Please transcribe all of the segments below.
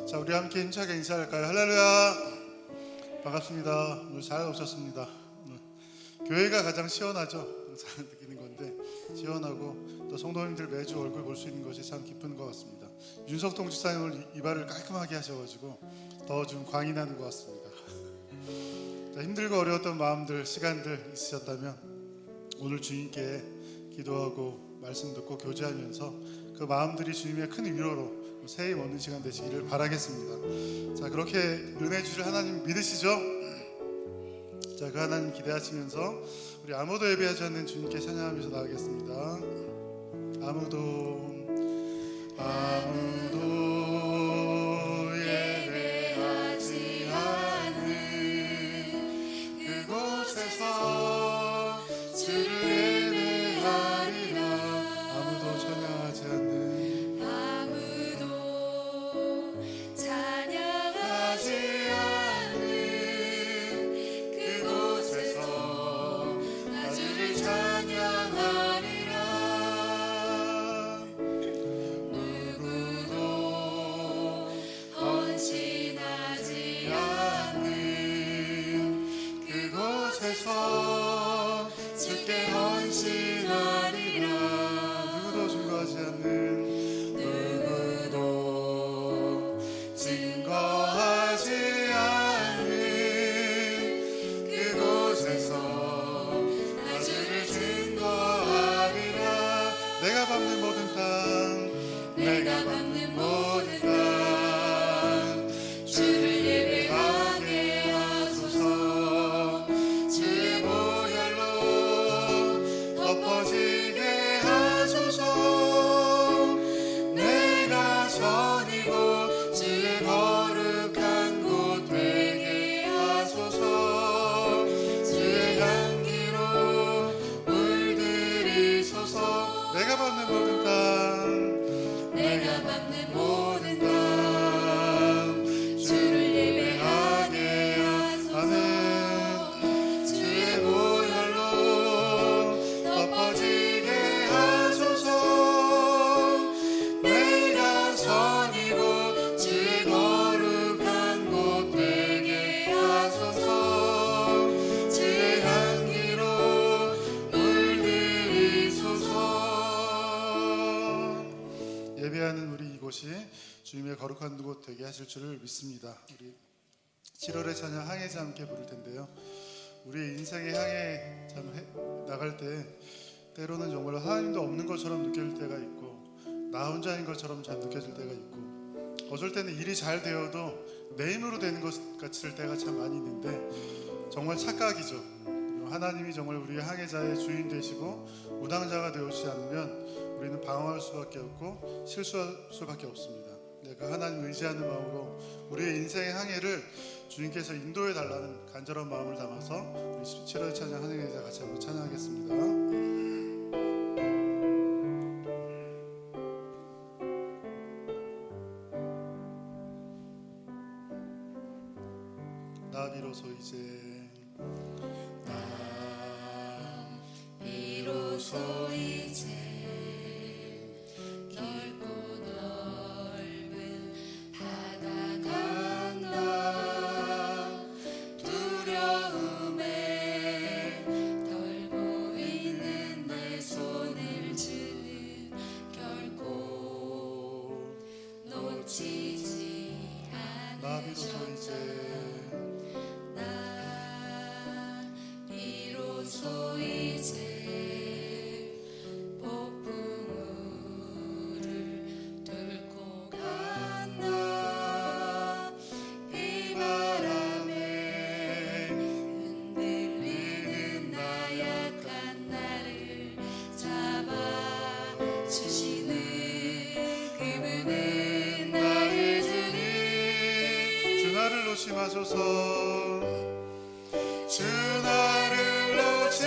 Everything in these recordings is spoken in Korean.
자, 우리 함께 힘차게 인사할까요? 할렐루야. 반갑습니다. 오늘 잘 오셨습니다. 교회가 가장 시원하죠. 잘 느끼는 건데 시원하고 또 성도님들 매주 얼굴 볼 수 있는 것이 참 기쁜 것 같습니다. 윤석동 지사님 오늘 이발을 깔끔하게 하셔가지고 더 좀 광이 나는 것 같습니다. 자, 힘들고 어려웠던 마음들, 시간들 있으셨다면 오늘 주님께 기도하고 말씀 듣고 교제하면서 그 마음들이 주님의 큰 위로로 새 힘 얻는 시간 되시기를 바라겠습니다. 자, 그렇게 은혜 주실 하나님 믿으시죠? 자, 그 하나님 기대하시면서 우리 아무도 예배하지 않는 주님께 찬양하면서 나가겠습니다. 아무도 예배하지 않는 그곳에서 주를 예배하리라. 아무도 찬양하지 않는 주께 헌신하리라. 누구도 증거하지 않는 그곳에서 나 주를 증거하리라. 내가 밟는 모든 땅 주를 예배하게 하소서. 주의 보혈로 덮어지게 하소서. 내가 선이고 주의 거룩한 곳 되게 하소서. 주의 향기로 물들이소서. 내가 밟는 모든 땅 주를 예배하게 하소서. 주의 보혈로 덮어지게 하소서. 내가 선이고 주의 거룩한 곳 되게 하소서. 주의 향기로 물들이소서. 예배하는 우리 이곳이 주님의 거룩한 곳 되게 하실 줄을 믿습니다. 우리 7월의 찬양 항해자 함께 부를 텐데요. 우리 인생의 항해 참 나갈 때 때로는 정말 하나님도 없는 것처럼 느껴질 때가 있고 나 혼자인 것처럼 잘 느껴질 때가 있고 어쩔 때는 일이 잘 되어도 내 힘으로 되는 것 같을 때가 참 많이 있는데 정말 착각이죠. 하나님이 정말 우리의 항해자의 주인 되시고 운항자가 되시지 않으면 우리는 방황할 수밖에 없고 실수할 수밖에 없습니다. 그 하나님 의지하는 마음으로 우리의 인생의 항해를 주님께서 인도해 달라는 간절한 마음을 담아서 우리 17월 찬양 항해자 같이 한번 찬양하겠습니다. 나 비로소 이제 넓고 넓은 바다 간다. 두려움에 떨고 있는 내 손을 주는 결코 놓치지 나 비로소 이제 폭풍우를 뚫고 간다. 비바람에 흔들리는 나약한 나를 잡아주시는 그분은 나의 주님. 주 나를 놓지 마소서. 주 나를 놓지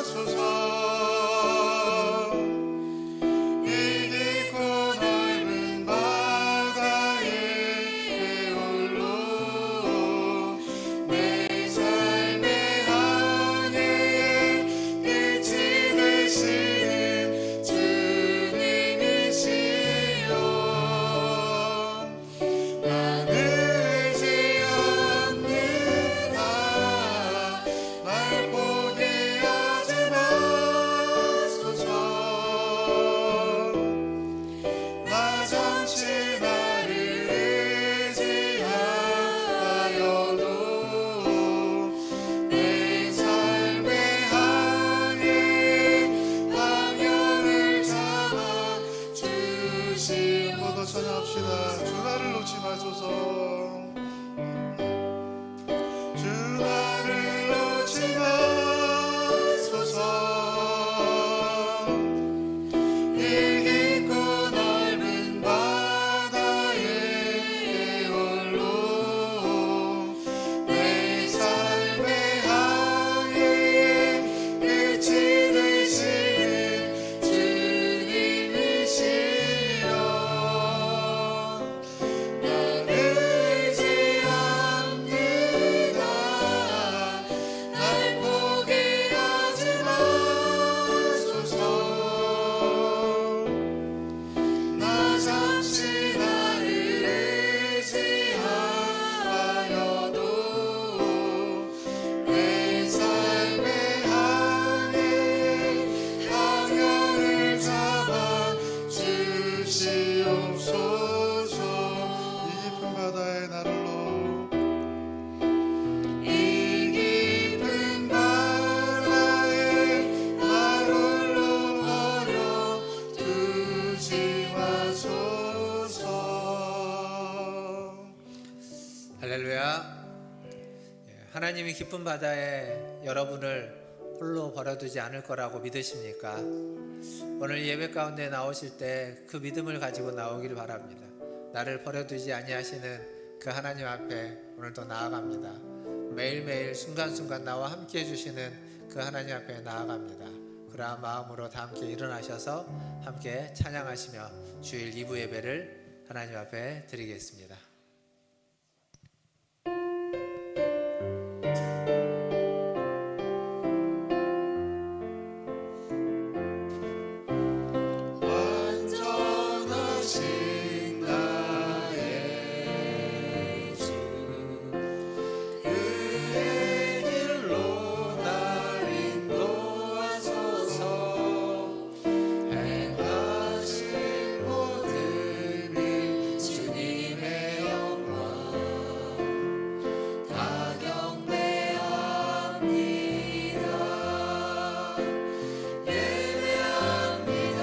마소서. 이 깊고 넓은 바다에 홀로 내 삶의 항해에 끝이 되시는 주님이시여. 찬양합시다. 주 나를 놓지 마소서. 주 나를 놓지 마소서. 이 깊고 넓은 바다의 홀로 내 삶의 항해에 끝이 되시는 주님이시여. 난 의지합니다. 날 포기하지 마소서. 나 잠시 나를 의지하여도 내 삶의 항해에 방향을 잡아 주시옵소서. 이 깊은 바다에 나를 놓 이 깊은 바다에 나를 버려 두지 마소서. 할렐루야. 하나님이 깊은 바다에 여러분을 홀로 버려두지 않을 거라고 믿으십니까? 오늘 예배 가운데 나오실 때 그 믿음을 가지고 나오기를 바랍니다. 나를 버려두지 아니하시는 그 하나님 앞에 오늘도 나아갑니다. 매일매일 순간순간 나와 함께 해주시는 그 하나님 앞에 나아갑니다. 그러한 마음으로 다 함께 일어나셔서 함께 찬양하시며 주일 2부 예배를 하나님 앞에 드리겠습니다. 완전하신 나의 주 그의 길로 날 인도하소서. 행하신 모든 일 주님의 영광 다 경배합니다. 예배합니다.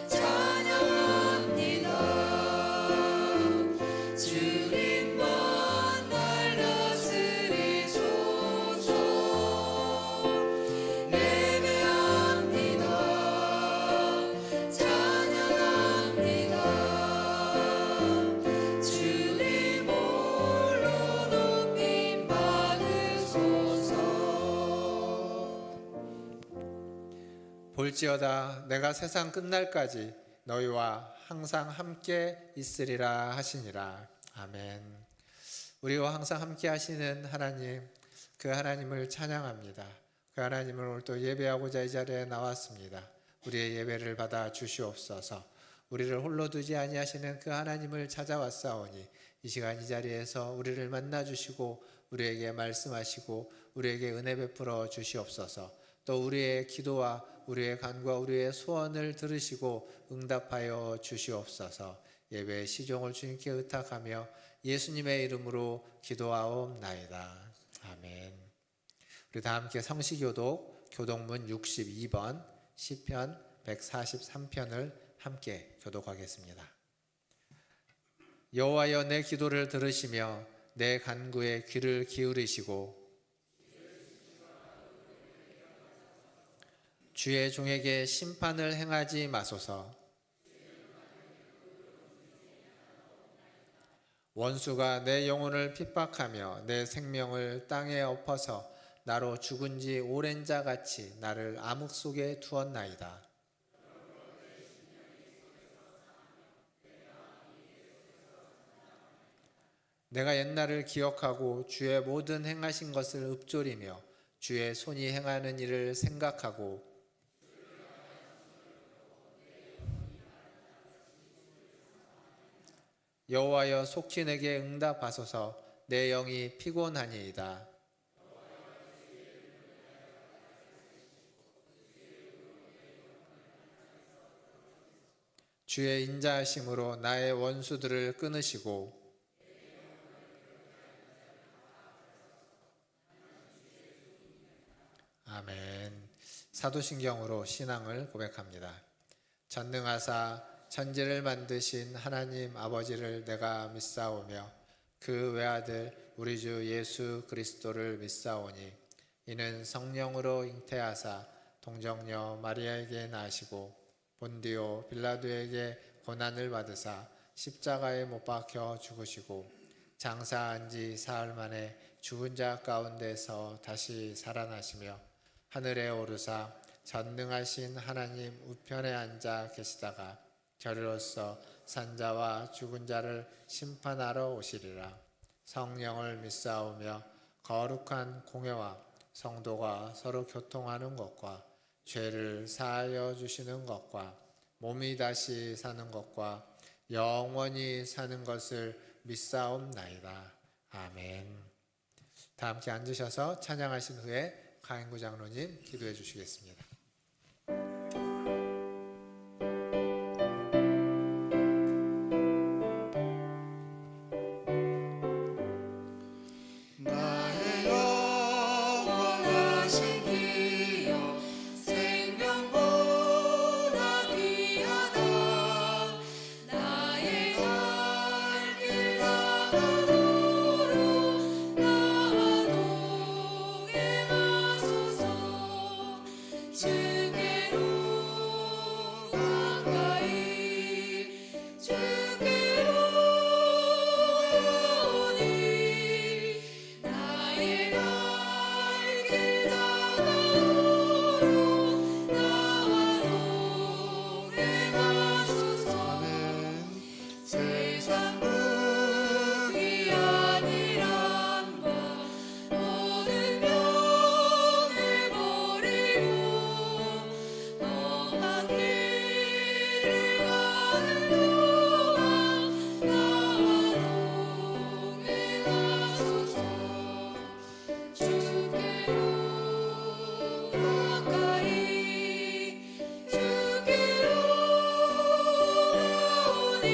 찬양합니다. 주님만 날 다스리소서. 예배합니다. 찬양합니다. 주님 홀로 높임 받으소서. 볼지어다 내가 세상 끝날까지 너희와 항상 함께 있으리라 하시니라. 아멘. 우리와 항상 함께 하시는 하나님, 그 하나님을 찬양합니다. 그 하나님을 오늘 또 예배하고자 이 자리에 나왔습니다. 우리의 예배를 받아 주시옵소서. 우리를 홀로 두지 아니하시는 그 하나님을 찾아왔사오니 이 시간 이 자리에서 우리를 만나 주시고 우리에게 말씀하시고 우리에게 은혜 베풀어 주시옵소서. 또 우리의 기도와 우리의 간구와 우리의 소원을 들으시고 응답하여 주시옵소서. 예배의 시종을 주님께 의탁하며 예수님의 이름으로 기도하옵나이다. 아멘. 우리 다 함께 성시교독 교독문 62번 시편 143편을 함께 교독하겠습니다. 여호와여 내 기도를 들으시며 내 간구에 귀를 기울이시고 주의 종에게 심판을 행하지 마소서. 원수가 내 영혼을 핍박하며 내 생명을 땅에 엎어서 나로 죽은 지 오랜 자 같이 나를 암흑 속에 두었나이다. 내가 옛날을 기억하고 주의 모든 행하신 것을 읊조리며 주의 손이 행하는 일을 생각하고 여호와여 속히 내게 응답하소서. 내 영이 피곤하니이다. 주의 인자하심으로 나의 원수들을 끊으시고 아멘. 사도신경으로 신앙을 고백합니다. 전능하사 천지를 만드신 하나님 아버지를 내가 믿사오며 그 외아들 우리 주 예수 그리스도를 믿사오니 이는 성령으로 잉태하사 동정녀 마리아에게 나시고 본디오 빌라도에게 고난을 받으사 십자가에 못 박혀 죽으시고 장사한 지 사흘 만에 죽은 자 가운데서 다시 살아나시며 하늘에 오르사 전능하신 하나님 우편에 앉아 계시다가 저리로서 산자와 죽은 자를 심판하러 오시리라. 성령을 믿사오며 거룩한 공회와 성도가 서로 교통하는 것과 죄를 사하여 주시는 것과 몸이 다시 사는 것과 영원히 사는 것을 믿사옵나이다. 아멘. 다 함께 앉으셔서 찬양하신 후에 가인구 장로님 기도해 주시겠습니다. 나의 영원하신 기여 생명보다 귀하다 나의 갈 길 다가도록 나와 동행하소서 주께로 가까이 주께로 오니 나의 갈 길 다가도록 나와 동행하소서 아멘. 세상 무기한 이란과 모든 병을 버리고 험한 길을 가는 동안 나와 동행하소서 주께로 가까이 주께로 오니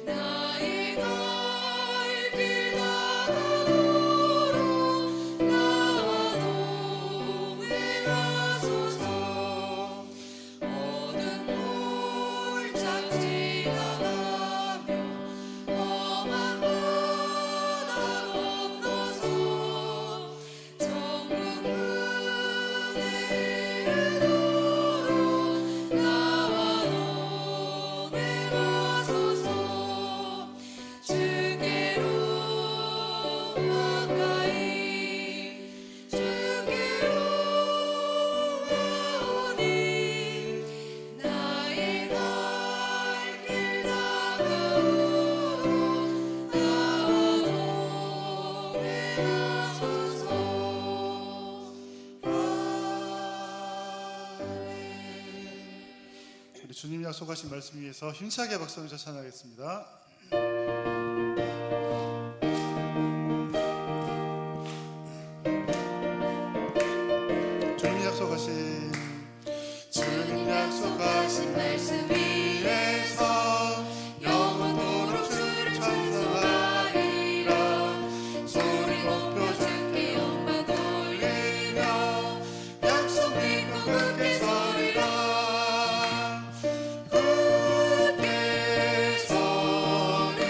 나의 갈 길 다가도록 나와 동행하소서 어두운 골짝 지나가며 험한 바다 건너서 정금 문에 이르도록 나와 동행하소서 주께로 가까이 주께로 오니 나의 갈 길 다가도록 나와 동행하소서 우리 주님 약속하신 말씀 위해서 힘차게 박수하면서 찬양하겠습니다. 주님 약속하신 말씀 위에서 영원토록 주를 찬송하리라 소리 높여 주께 영광 돌리며 약속 믿고 굳게 서리라 굳게 서리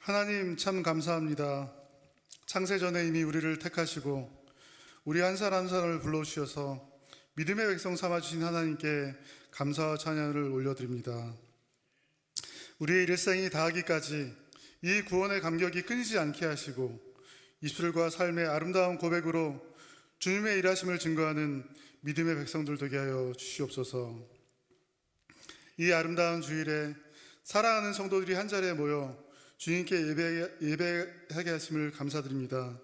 하나님 참 감사합니다. 창세전에 이미 우리를 택하시고 우리 한 살 한 살을 불러주셔서 믿음의 백성 삼아주신 하나님께 감사와 찬양을 올려드립니다. 우리의 일생이 다하기까지 이 구원의 감격이 끊이지 않게 하시고 입술과 삶의 아름다운 고백으로 주님의 일하심을 증거하는 믿음의 백성들 되게 하여 주시옵소서. 이 아름다운 주일에 사랑하는 성도들이 한 자리에 모여 주님께 예배하게 하심을 감사드립니다.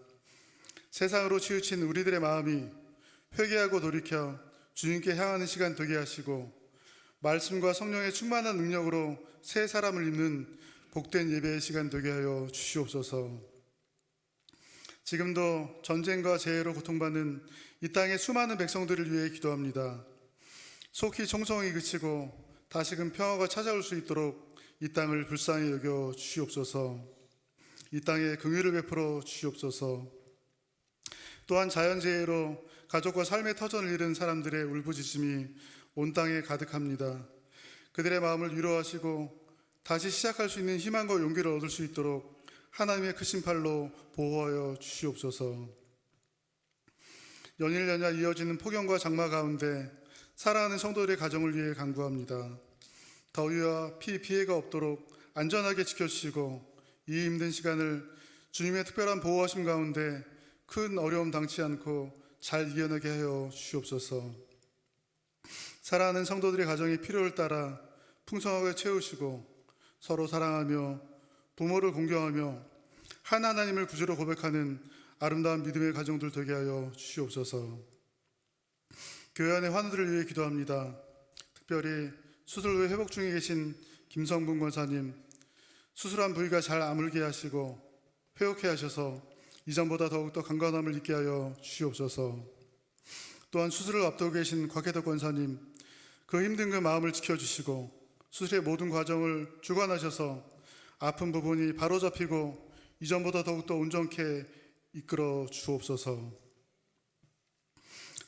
세상으로 치우친 우리들의 마음이 회개하고 돌이켜 주님께 향하는 시간 되게 하시고 말씀과 성령의 충만한 능력으로 새 사람을 입는 복된 예배의 시간 되게 하여 주시옵소서. 지금도 전쟁과 재해로 고통받는 이 땅의 수많은 백성들을 위해 기도합니다. 속히 총성이 그치고 다시금 평화가 찾아올 수 있도록 이 땅을 불쌍히 여겨 주시옵소서. 이 땅에 긍휼을 베풀어 주시옵소서. 또한 자연재해로 가족과 삶의 터전을 잃은 사람들의 울부짖음이 온 땅에 가득합니다. 그들의 마음을 위로하시고 다시 시작할 수 있는 희망과 용기를 얻을 수 있도록 하나님의 크신 팔로 보호하여 주시옵소서. 연일 연야 이어지는 폭염과 장마 가운데 사랑하는 성도들의 가정을 위해 간구합니다. 더위와 피해가 없도록 안전하게 지켜주시고 이 힘든 시간을 주님의 특별한 보호하심 가운데 큰 어려움 당치 않고 잘 이겨내게 하여 주시옵소서. 사랑하는 성도들의 가정의 필요를 따라 풍성하게 채우시고 서로 사랑하며 부모를 공경하며 한 하나님을 구주로 고백하는 아름다운 믿음의 가정들 되게 하여 주시옵소서. 교회 안의 환우들을 위해 기도합니다. 특별히 수술 후 회복 중에 계신 김성분 권사님, 수술한 부위가 잘 아물게 하시고 회복해 하셔서 이전보다 더욱더 강건함을 있게 하여 주시옵소서. 또한 수술을 앞두고 계신 곽혜덕 권사님, 그 힘든 그 마음을 지켜주시고 수술의 모든 과정을 주관하셔서 아픈 부분이 바로잡히고 이전보다 더욱더 온전케 이끌어 주옵소서.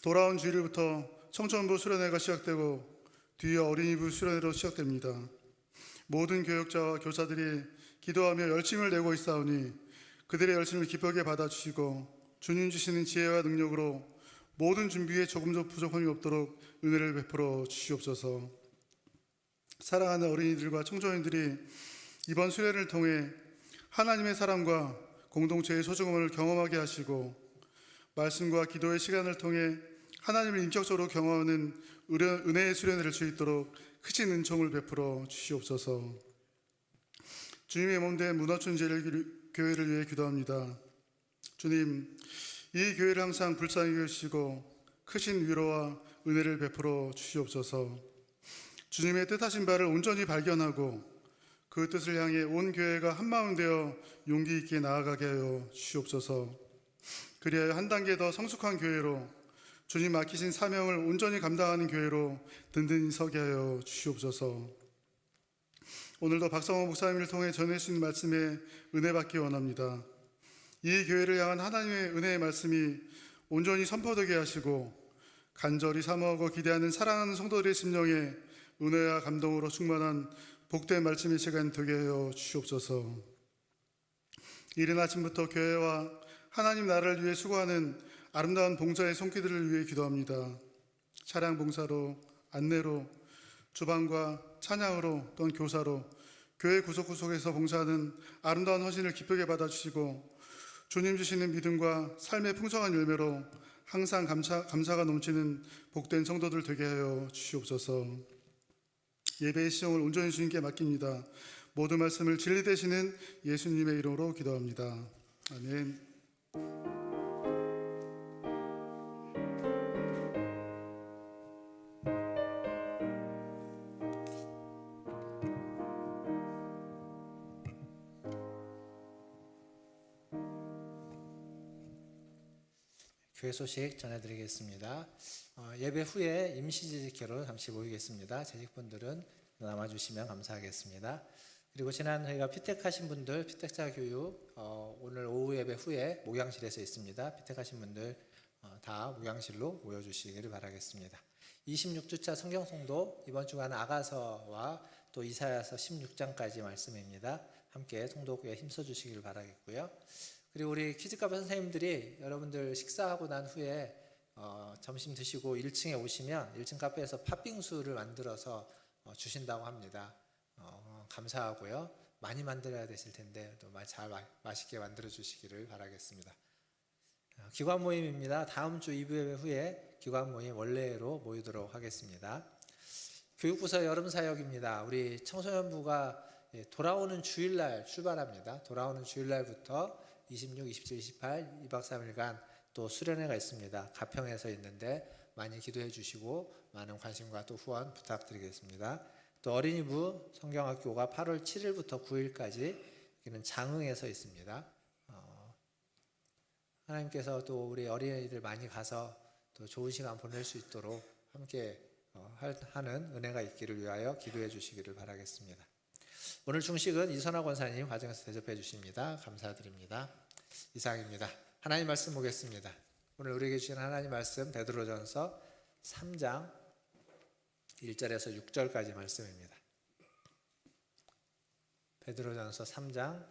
돌아온 주일부터 청년부 수련회가 시작되고 뒤에 어린이부 수련회로 시작됩니다. 모든 교역자와 교사들이 기도하며 열심을 내고 있사오니 그들의 열심을 기쁘게 받아주시고 주님 주시는 지혜와 능력으로 모든 준비에 조금도 부족함이 없도록 은혜를 베풀어 주시옵소서. 사랑하는 어린이들과 청소년들이 이번 수련을 통해 하나님의 사랑과 공동체의 소중함을 경험하게 하시고 말씀과 기도의 시간을 통해 하나님을 인격적으로 경험하는 은혜의 수련회를 줄 수 있도록 크신 은총을 베풀어 주시옵소서. 주님의 몸된 문화촌 교회를 위해 기도합니다. 주님, 이 교회를 항상 불쌍히 여기시고 크신 위로와 은혜를 베풀어 주시옵소서. 주님의 뜻하신 바를 온전히 발견하고 그 뜻을 향해 온 교회가 한마음 되어 용기 있게 나아가게 하여 주시옵소서. 그리하여 한 단계 더 성숙한 교회로 주님 맡기신 사명을 온전히 감당하는 교회로 든든히 서게 하여 주시옵소서. 오늘도 박성호 목사님을 통해 전해주신 말씀에 은혜 받기 원합니다. 이 교회를 향한 하나님의 은혜의 말씀이 온전히 선포되게 하시고 간절히 사모하고 기대하는 사랑하는 성도들의 심령에 은혜와 감동으로 충만한 복된 말씀의 시간 되게 하여 주시옵소서. 이른 아침부터 교회와 하나님 나라를 위해 수고하는 아름다운 봉사의 손길들을 위해 기도합니다. 차량 봉사로, 안내로, 주방과 찬양으로 또는 교사로 교회 구석구석에서 봉사하는 아름다운 헌신을 기쁘게 받아주시고 주님 주시는 믿음과 삶의 풍성한 열매로 항상 감사가 넘치는 복된 성도들 되게 하여 주시옵소서. 예배의 시종을 온전히 주님께 맡깁니다. 모든 말씀을 진리 되시는 예수님의 이름으로 기도합니다. 아멘. 교회 소식 전해드리겠습니다. 예배 후에 임시재직회로 잠시 모이겠습니다. 재직분들은 남아주시면 감사하겠습니다. 그리고 지난 저희가 피택하신 분들 피택자 교육 오늘 오후 예배 후에 목양실에서 있습니다. 피택하신 분들 다 목양실로 모여주시기를 바라겠습니다. 26주차 성경송도 이번 주간 아가서와 또 이사야서 16장까지 말씀입니다. 함께 통독에 힘써 주시길 바라겠고요. 그리고 우리 키즈카페 선생님들이 여러분들 식사하고 난 후에 점심 드시고 1층에 오시면 1층 카페에서 팥빙수를 만들어서 주신다고 합니다. 감사하고요. 많이 만들어야 되실 텐데 또 잘 맛있게 만들어 주시기를 바라겠습니다. 기관 모임입니다. 다음 주 2부 후에 기관 모임 원래로 모이도록 하겠습니다. 교육부서 여름 사역입니다. 우리 청소년부가 돌아오는 주일날 출발합니다. 돌아오는 주일날부터 26, 27, 28 2박 3일간 또 수련회가 있습니다. 가평에서 있는데 많이 기도해 주시고 많은 관심과 또 후원 부탁드리겠습니다. 또 어린이부 성경학교가 8월 7일부터 9일까지 여기는 장흥에서 있습니다. 하나님께서 또 우리 어린이들 많이 가서 또 좋은 시간 보낼 수 있도록 함께 하는 은혜가 있기를 위하여 기도해 주시기를 바라겠습니다. 오늘 중식은 이선화 권사님 과정에서 대접해 주십니다. 감사드립니다. 이상입니다. 하나님 말씀 보겠습니다. 오늘 우리에게 주신 하나님 말씀 베드로전서 3장 1절에서 6절까지 말씀입니다. 베드로전서 3장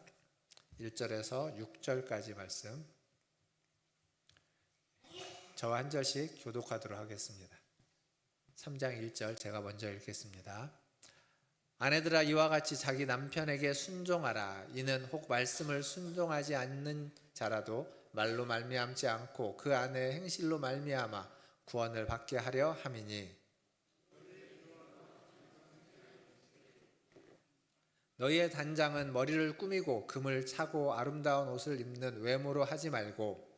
1절에서 6절까지 말씀 저와 한 절씩 교독하도록 하겠습니다. 3장 1절 제가 먼저 읽겠습니다. 아내들아 이와 같이 자기 남편에게 순종하라. 이는 혹 말씀을 순종하지 않는 자라도 말로 말미암지 않고 그 아내의 행실로 말미암아 구원을 받게 하려 함이니 너희의 단장은 머리를 꾸미고 금을 차고 아름다운 옷을 입는 외모로 하지 말고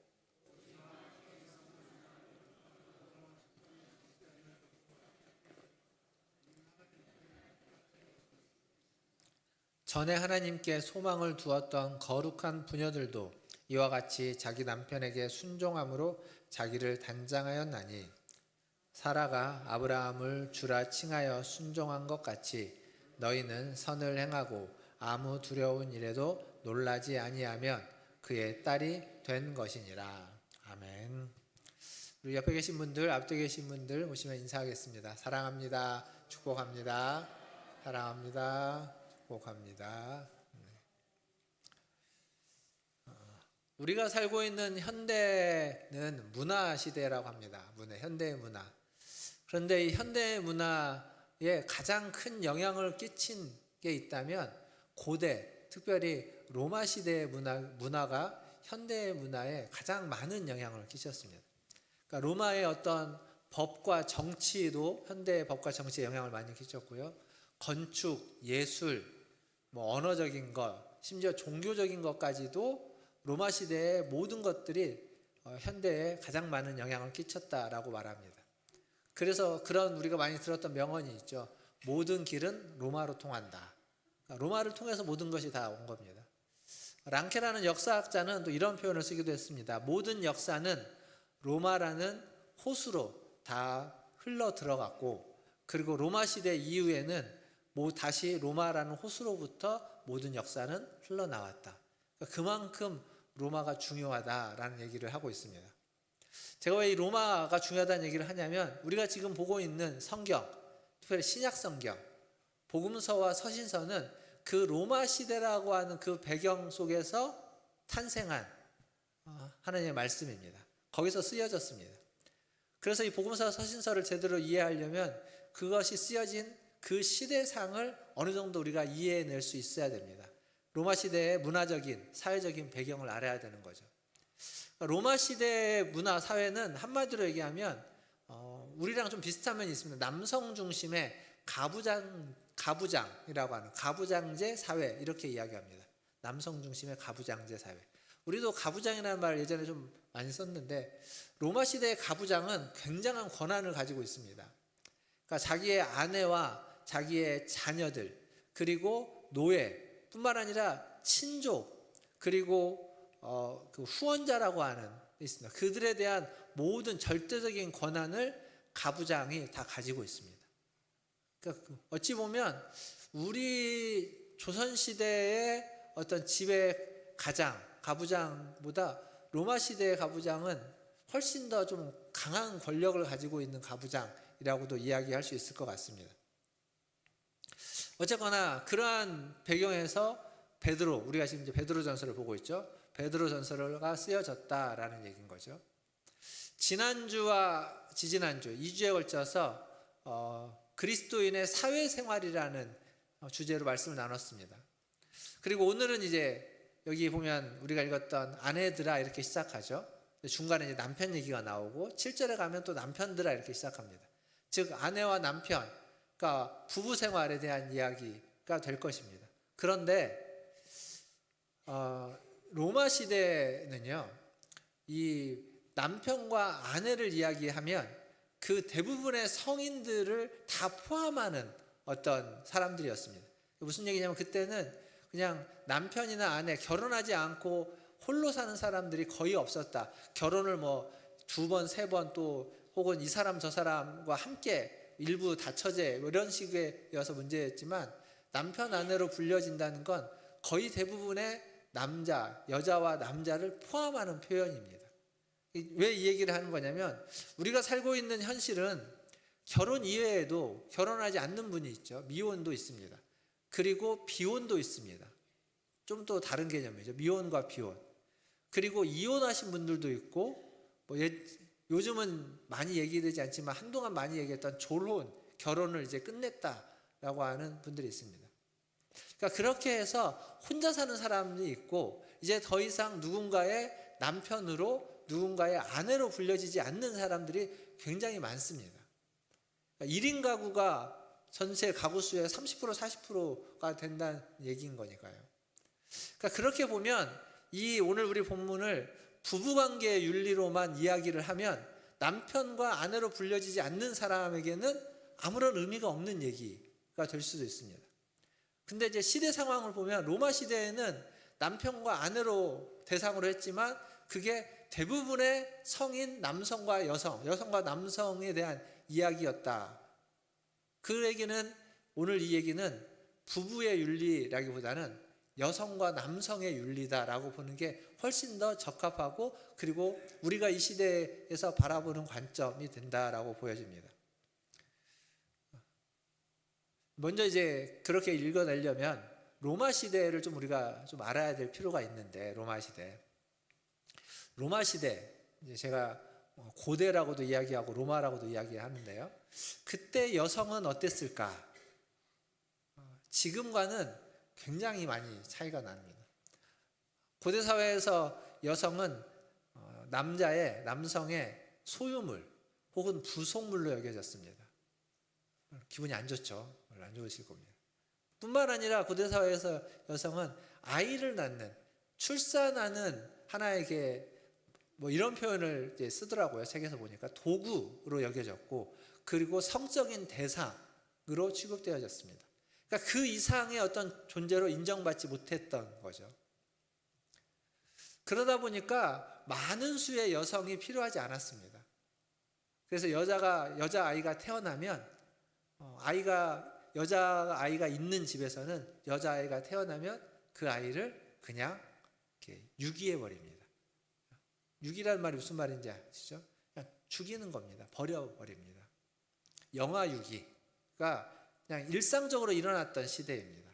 전에 하나님께 소망을 두었던 거룩한 부녀들도 이와 같이 자기 남편에게 순종함으로 자기를 단장하였나니 사라가 아브라함을 주라 칭하여 순종한 것 같이 너희는 선을 행하고 아무 두려운 일에도 놀라지 아니하면 그의 딸이 된 것이니라. 아멘. 우리 옆에 계신 분들, 앞에 계신 분들 오시면 인사하겠습니다. 사랑합니다. 축복합니다. 사랑합니다. 축복합니다. 우리가 살고 있는 현대는 문화 시대라고 합니다. 현대 문화. 그런데 이 현대 문화에 가장 큰 영향을 끼친 게 있다면 고대, 특별히 로마 시대의 문화가 현대 문화에 가장 많은 영향을 끼쳤습니다. 그러니까 로마의 어떤 법과 정치도 현대의 법과 정치에 영향을 많이 끼쳤고요. 건축, 예술, 언어적인 것, 심지어 종교적인 것까지도 로마 시대의 모든 것들이 현대에 가장 많은 영향을 끼쳤다라고 말합니다. 그래서 그런 우리가 많이 들었던 명언이 있죠. 모든 길은 로마로 통한다. 그러니까 로마를 통해서 모든 것이 다 온 겁니다. 랑케라는 역사학자는 또 이런 표현을 쓰기도 했습니다. 모든 역사는 로마라는 호수로 다 흘러 들어갔고 그리고 로마 시대 이후에는 다시 로마라는 호수로부터 모든 역사는 흘러나왔다. 그만큼 로마가 중요하다라는 얘기를 하고 있습니다. 제가 왜 이 로마가 중요하다는 얘기를 하냐면 우리가 지금 보고 있는 성경, 특별히 신약 성경, 복음서와 서신서는 그 로마 시대라고 하는 그 배경 속에서 탄생한 하나님의 말씀입니다. 거기서 쓰여졌습니다. 그래서 이 복음서와 서신서를 제대로 이해하려면 그것이 쓰여진 그 시대상을 어느 정도 우리가 이해해낼 수 있어야 됩니다. 로마 시대의 문화적인, 사회적인 배경을 알아야 되는 거죠. 로마 시대의 문화, 사회는 한마디로 얘기하면 우리랑 좀 비슷한 면이 있습니다. 남성 중심의 가부장이라고 하는 가부장제 사회 이렇게 이야기합니다. 남성 중심의 가부장제 사회. 우리도 가부장이라는 말을 예전에 좀 많이 썼는데 로마 시대의 가부장은 굉장한 권한을 가지고 있습니다. 그러니까 자기의 아내와 자기의 자녀들 그리고 노예뿐만 아니라 친족 그리고 그 후원자라고 하는 게 있습니다. 그들에 대한 모든 절대적인 권한을 가부장이 다 가지고 있습니다. 그러니까 어찌 보면 우리 조선시대의 어떤 지배 가부장보다 로마 시대의 가부장은 훨씬 더 좀 강한 권력을 가지고 있는 가부장이라고도 이야기할 수 있을 것 같습니다. 어쨌거나 그러한 배경에서 베드로, 우리가 지금 이제 베드로전서를 보고 있죠. 베드로전서가 쓰여졌다라는 얘기인 거죠. 지난주와 지지난주 2주에 걸쳐서 그리스도인의 사회생활이라는 주제로 말씀을 나눴습니다. 그리고 오늘은 이제 여기 보면 우리가 읽었던 아내들아 이렇게 시작하죠. 중간에 이제 남편 얘기가 나오고 7절에 가면 또 남편들아 이렇게 시작합니다. 즉 아내와 남편, 그러니까 부부 생활에 대한 이야기가 될 것입니다. 그런데 로마 시대는요, 이 남편과 아내를 이야기하면 그 대부분의 성인들을 다 포함하는 어떤 사람들이었습니다. 무슨 얘기냐면 그때는 그냥 남편이나 아내, 결혼하지 않고 홀로 사는 사람들이 거의 없었다. 결혼을 뭐 2번, 3번 또 혹은 이 사람 저 사람과 함께 일부 다처제 이런 식이어서 문제였지만 남편 아내로 불려진다는 건 거의 대부분의 여자와 남자를 포함하는 표현입니다. 왜 이 얘기를 하는 거냐면 우리가 살고 있는 현실은 결혼 이외에도 결혼하지 않는 분이 있죠. 미혼도 있습니다. 그리고 비혼도 있습니다. 좀 또 다른 개념이죠. 미혼과 비혼. 그리고 이혼하신 분들도 있고 요즘은 많이 얘기되지 않지만 한동안 많이 얘기했던 졸혼, 결혼을 이제 끝냈다라고 하는 분들이 있습니다. 그러니까 그렇게 해서 혼자 사는 사람이 있고 이제 더 이상 누군가의 남편으로 누군가의 아내로 불려지지 않는 사람들이 굉장히 많습니다. 그러니까 1인 가구가 전체 가구 수의 30% 40%가 된다는 얘기인 거니까요. 그러니까 그렇게 보면 이 오늘 우리 본문을 부부관계의 윤리로만 이야기를 하면 남편과 아내로 불려지지 않는 사람에게는 아무런 의미가 없는 얘기가 될 수도 있습니다. 근데 이제 시대 상황을 보면 로마 시대에는 남편과 아내로 대상으로 했지만 그게 대부분의 성인 남성과 여성과 남성에 대한 이야기였다. 그 얘기는 오늘 이 얘기는 부부의 윤리라기보다는 여성과 남성의 윤리다라고 보는 게 훨씬 더 적합하고 그리고 우리가 이 시대에서 바라보는 관점이 된다라고 보여집니다. 먼저 이제 그렇게 읽어내려면 로마 시대를 좀 우리가 좀 알아야 될 필요가 있는데 로마 시대 이제 제가 고대라고도 이야기하고 로마라고도 이야기하는데요. 그때 여성은 어땠을까? 지금과는 굉장히 많이 차이가 납니다. 고대 사회에서 여성은 남성의 소유물 혹은 부속물로 여겨졌습니다. 기분이 안 좋죠. 별로 안 좋으실 겁니다. 뿐만 아니라 고대 사회에서 여성은 아이를 낳는, 출산하는 하나에게 뭐 이런 표현을 이제 쓰더라고요. 책에서 보니까 도구로 여겨졌고 그리고 성적인 대상으로 취급되어졌습니다. 그러니까 그 이상의 어떤 존재로 인정받지 못했던 거죠. 그러다 보니까 많은 수의 여성이 필요하지 않았습니다. 그래서 여자아이가 태어나면 여자아이가 있는 집에서는 여자아이가 태어나면 그 아이를 그냥 이렇게 유기해버립니다. 유기라는 말이 무슨 말인지 아시죠? 그냥 죽이는 겁니다. 버려버립니다. 영아유기가 그냥 일상적으로 일어났던 시대입니다.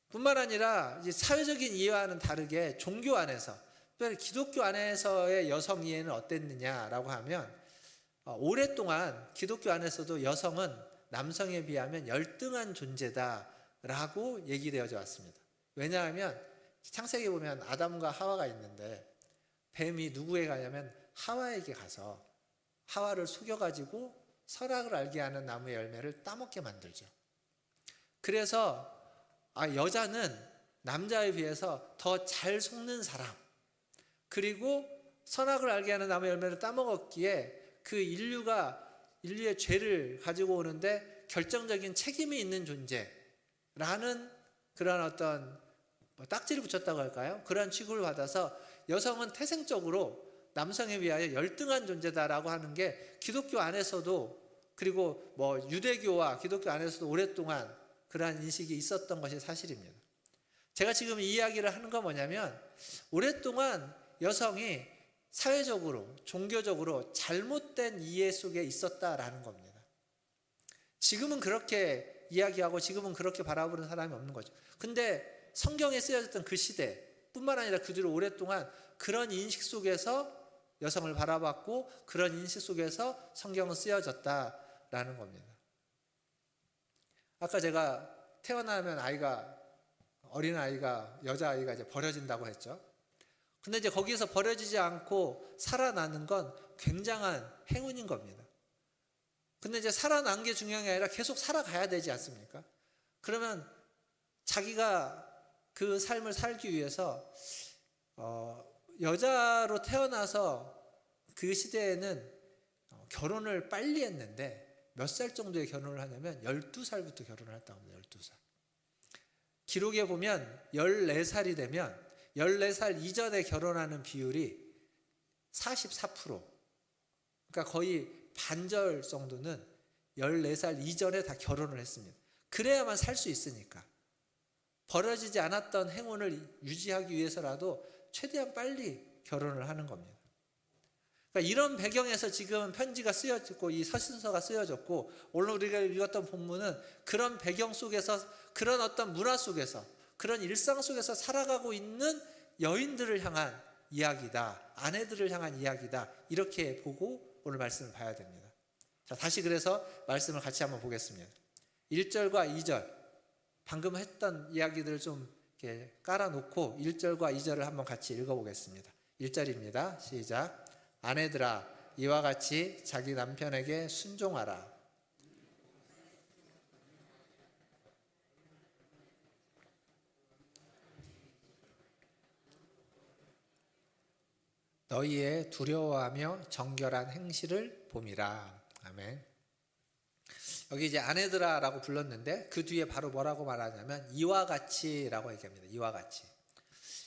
뿐만 아니라 이제 사회적인 이해와는 다르게 종교 안에서, 특별히 기독교 안에서의 여성 이해는 어땠느냐라고 하면 오랫동안 기독교 안에서도 여성은 남성에 비하면 열등한 존재다라고 얘기되어져 왔습니다. 왜냐하면 창세기에 보면 아담과 하와가 있는데 뱀이 누구에 가냐면 하와에게 가서 하와를 속여가지고 선악을 알게 하는 나무의 열매를 따먹게 만들죠. 그래서 여자는 남자에 비해서 더 잘 속는 사람, 그리고 선악을 알게 하는 나무의 열매를 따먹었기에 그 인류의 죄를 가지고 오는데 결정적인 책임이 있는 존재라는 그런 어떤 딱지를 붙였다고 할까요? 그런 취급을 받아서 여성은 태생적으로 남성에 비하여 열등한 존재다라고 하는 게 기독교 안에서도 그리고 뭐 유대교와 기독교 안에서도 오랫동안 그러한 인식이 있었던 것이 사실입니다. 제가 지금 이 이야기를 하는 건 뭐냐면 오랫동안 여성이 사회적으로 종교적으로 잘못된 이해 속에 있었다라는 겁니다. 지금은 그렇게 이야기하고 지금은 그렇게 바라보는 사람이 없는 거죠. 근데 성경에 쓰여졌던 그 시대뿐만 아니라 그 뒤로 오랫동안 그런 인식 속에서 여성을 바라봤고 그런 인식 속에서 성경은 쓰여졌다라는 겁니다. 아까 제가 태어나면 어린아이가, 여자아이가 이제 버려진다고 했죠. 근데 이제 거기서 버려지지 않고 살아나는 건 굉장한 행운인 겁니다. 근데 이제 살아난 게 중요한 게 아니라 계속 살아가야 되지 않습니까? 그러면 자기가 그 삶을 살기 위해서 여자로 태어나서 그 시대에는 결혼을 빨리 했는데 몇 살 정도에 결혼을 하냐면 12살부터 결혼을 했다고 합니다. 12살. 기록에 보면 14살이 되면 14살 이전에 결혼하는 비율이 44%. 그러니까 거의 반절 정도는 14살 이전에 다 결혼을 했습니다. 그래야만 살 수 있으니까. 벌어지지 않았던 행운을 유지하기 위해서라도 최대한 빨리 결혼을 하는 겁니다. 그러니까 이런 배경에서 지금 편지가 쓰여졌고 이 서신서가 쓰여졌고 오늘 우리가 읽었던 본문은 그런 배경 속에서 그런 어떤 문화 속에서 그런 일상 속에서 살아가고 있는 여인들을 향한 이야기다. 아내들을 향한 이야기다. 이렇게 보고 오늘 말씀을 봐야 됩니다. 자, 다시 그래서 말씀을 같이 한번 보겠습니다. 1절과 2절 방금 했던 이야기들을 좀 이렇게 깔아놓고 1절과 2절을 한번 같이 읽어보겠습니다. 1절입니다. 시작. 아내들아 이와 같이 자기 남편에게 순종하라. 너희의 두려워하며 정결한 행실을 봄이라. 아멘. 여기 이제 아내들아라고 불렀는데 그 뒤에 바로 뭐라고 말하냐면 이와 같이라고 얘기합니다. 이와 같이.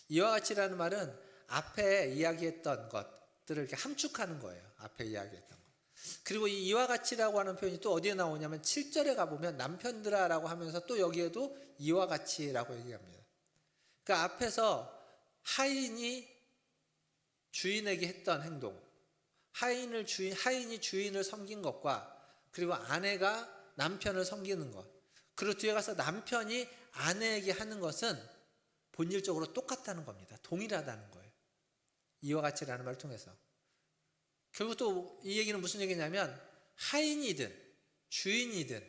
이와 같이라는 말은 앞에 이야기했던 것들을 이렇게 함축하는 거예요. 앞에 이야기했던 것. 그리고 이 이와 같이라고 하는 표현이 또 어디에 나오냐면 7절에 가보면 남편들아라고 하면서 또 여기에도 이와 같이라고 얘기합니다. 그러니까 앞에서 하인이 주인에게 했던 행동, 하인이 주인을 섬긴 것과 그리고 아내가 남편을 섬기는 것, 그리고 뒤에 가서 남편이 아내에게 하는 것은 본질적으로 똑같다는 겁니다. 동일하다는 거예요. 이와 같이라는 말을 통해서. 결국 또 이 얘기는 무슨 얘기냐면 하인이든 주인이든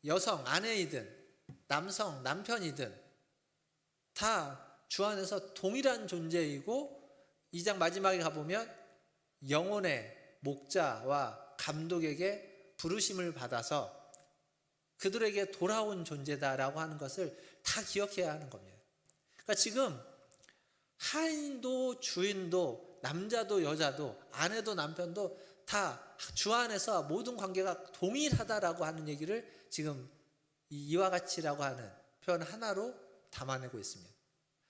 여성, 아내이든 남성, 남편이든 다 주 안에서 동일한 존재이고 2장 마지막에 가보면 영혼의 목자와 감독에게 부르심을 받아서 그들에게 돌아온 존재다라고 하는 것을 다 기억해야 하는 겁니다. 그러니까 지금 하인도 주인도 남자도 여자도 아내도 남편도 다 주 안에서 모든 관계가 동일하다라고 하는 얘기를 지금 이와 같이라고 하는 표현 하나로 담아내고 있습니다.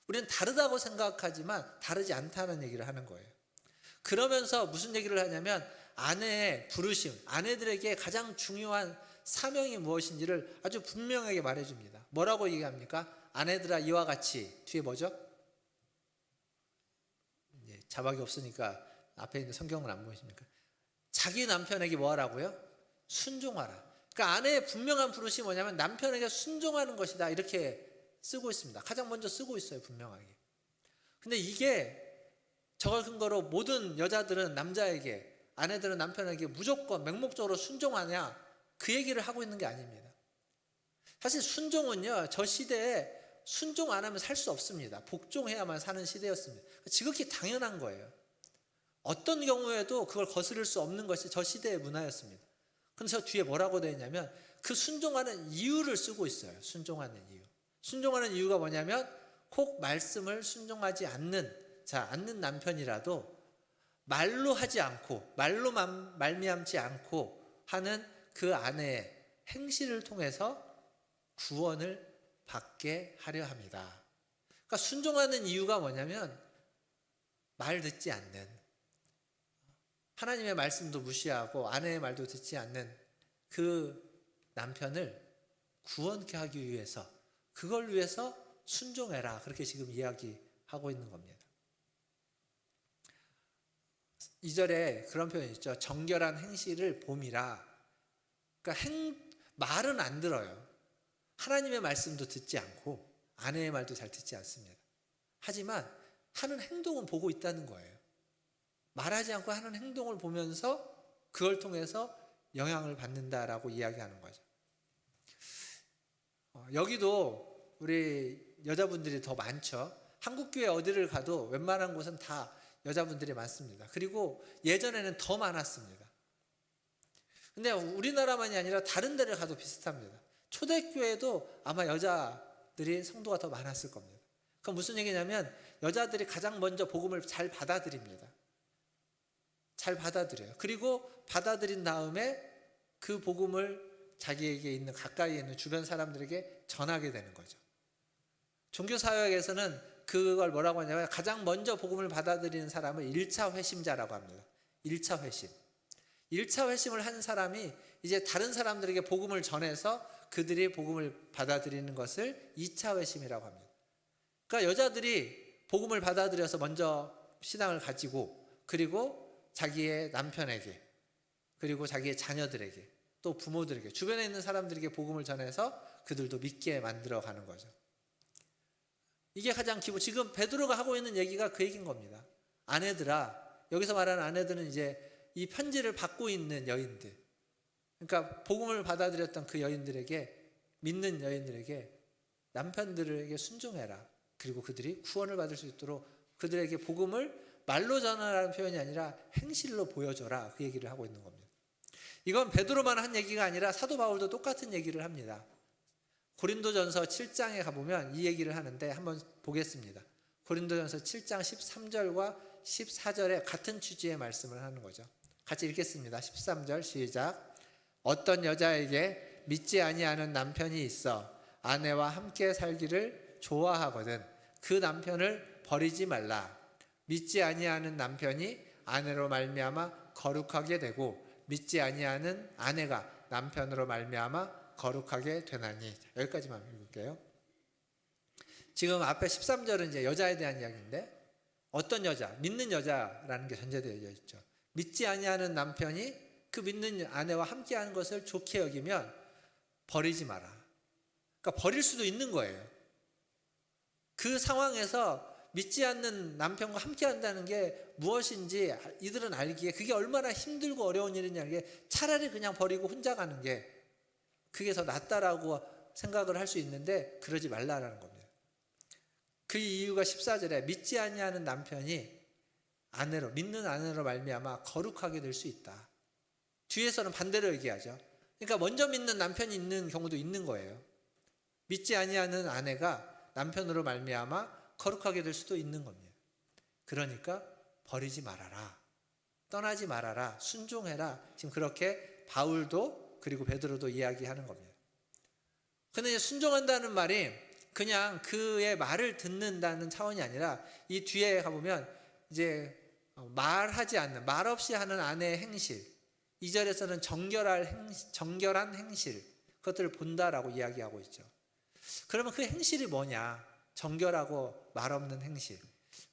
우리는 다르다고 생각하지만 다르지 않다는 얘기를 하는 거예요. 그러면서 무슨 얘기를 하냐면 아내의 부르심, 아내들에게 가장 중요한 사명이 무엇인지를 아주 분명하게 말해줍니다. 뭐라고 얘기합니까? 아내들아 이와 같이. 뒤에 뭐죠? 자막이 없으니까 앞에 있는 성경은 안 보이십니까? 자기 남편에게 뭐 하라고요? 순종하라. 그러니까 아내의 분명한 부르심이 뭐냐면 남편에게 순종하는 것이다. 이렇게 쓰고 있습니다. 가장 먼저 쓰고 있어요. 분명하게. 근데 이게 저걸 근거로 모든 여자들은 남자에게, 아내들은 남편에게 무조건 맹목적으로 순종하냐, 그 얘기를 하고 있는 게 아닙니다. 사실 순종은요, 저 시대에 순종 안 하면 살 수 없습니다. 복종해야만 사는 시대였습니다. 지극히 당연한 거예요. 어떤 경우에도 그걸 거스를 수 없는 것이 저 시대의 문화였습니다. 근데 저 뒤에 뭐라고 되어 있냐면 그 순종하는 이유를 쓰고 있어요. 순종하는 이유. 순종하는 이유가 뭐냐면 혹 말씀을 순종하지 않는 남편이라도 말로 하지 않고 말로 말미암지 않고 하는 그 아내의 행실을 통해서 구원을 받게 하려 합니다. 그러니까 순종하는 이유가 뭐냐면 말 듣지 않는, 하나님의 말씀도 무시하고 아내의 말도 듣지 않는 그 남편을 구원케 하기 위해서, 그걸 위해서 순종해라. 그렇게 지금 이야기하고 있는 겁니다. 2절에 그런 표현이 있죠. 정결한 행실을 봄이라. 그러니까 말은 안 들어요. 하나님의 말씀도 듣지 않고 아내의 말도 잘 듣지 않습니다. 하지만 하는 행동은 보고 있다는 거예요. 말하지 않고 하는 행동을 보면서 그걸 통해서 영향을 받는다라고 이야기하는 거죠. 여기도 우리 여자분들이 더 많죠. 한국교회 어디를 가도 웬만한 곳은 다 여자분들이 많습니다. 그리고 예전에는 더 많았습니다. 근데 우리나라만이 아니라 다른 데를 가도 비슷합니다. 초대교회도 아마 여자들이 성도가 더 많았을 겁니다. 그건 무슨 얘기냐면 여자들이 가장 먼저 복음을 잘 받아들입니다. 잘 받아들여요. 그리고 받아들인 다음에 그 복음을 자기에게 있는 가까이에 있는 주변 사람들에게 전하게 되는 거죠. 종교사역에서는 그걸 뭐라고 하냐면 가장 먼저 복음을 받아들이는 사람을 1차 회심자라고 합니다. 1차 회심. 1차 회심을 한 사람이 이제 다른 사람들에게 복음을 전해서 그들이 복음을 받아들이는 것을 2차 회심이라고 합니다. 그러니까 여자들이 복음을 받아들여서 먼저 신앙을 가지고 그리고 자기의 남편에게 그리고 자기의 자녀들에게 또 부모들에게 주변에 있는 사람들에게 복음을 전해서 그들도 믿게 만들어가는 거죠. 이게 가장 기본. 지금 베드로가 하고 있는 얘기가 그 얘기인 겁니다. 아내들아, 여기서 말하는 아내들은 이제 이 편지를 받고 있는 여인들, 그러니까 복음을 받아들였던 그 여인들에게, 믿는 여인들에게 남편들에게 순종해라. 그리고 그들이 구원을 받을 수 있도록 그들에게 복음을 말로 전하라는 표현이 아니라 행실로 보여줘라. 그 얘기를 하고 있는 겁니다. 이건 베드로만 한 얘기가 아니라 사도 바울도 똑같은 얘기를 합니다. 고린도전서 7장에 가보면 이 얘기를 하는데 한번 보겠습니다. 고린도전서 7장 13절과 14절에 같은 취지의 말씀을 하는 거죠. 같이 읽겠습니다. 13절 시작. 어떤 여자에게 믿지 아니하는 남편이 있어 아내와 함께 살기를 좋아하거든 그 남편을 버리지 말라. 믿지 아니하는 남편이 아내로 말미암아 거룩하게 되고 믿지 아니하는 아내가 남편으로 말미암아 거룩하게 되나니. 여기까지만 읽을게요. 지금 앞에 13절은 이제 여자에 대한 이야기인데 어떤 여자, 믿는 여자라는 게 전제되어 있죠. 믿지 아니하는 남편이 그 믿는 아내와 함께하는 것을 좋게 여기면 버리지 마라. 그러니까 버릴 수도 있는 거예요. 그 상황에서 믿지 않는 남편과 함께한다는 게 무엇인지 이들은 알기에 그게 얼마나 힘들고 어려운 일이냐는 차라리 그냥 버리고 혼자 가는 게 그게 더 낫다라고 생각을 할 수 있는데 그러지 말라라는 겁니다. 그 이유가 14절에 믿지 아니하는 남편이 아내로 믿는 아내로 말미암아 거룩하게 될 수 있다. 뒤에서는 반대로 얘기하죠. 그러니까 먼저 믿는 남편이 있는 경우도 있는 거예요. 믿지 아니하는 아내가 남편으로 말미암아 거룩하게 될 수도 있는 겁니다. 그러니까 버리지 말아라. 떠나지 말아라. 순종해라. 지금 그렇게 바울도 그리고 베드로도 이야기하는 겁니다. 근데 이제 순종한다는 말이 그냥 그의 말을 듣는다는 차원이 아니라 이 뒤에 가보면 이제 말하지 않는, 말 없이 하는 아내의 행실, 2절에서는 정결한 행실, 그것들을 본다라고 이야기하고 있죠. 그러면 그 행실이 뭐냐? 정결하고 말 없는 행실.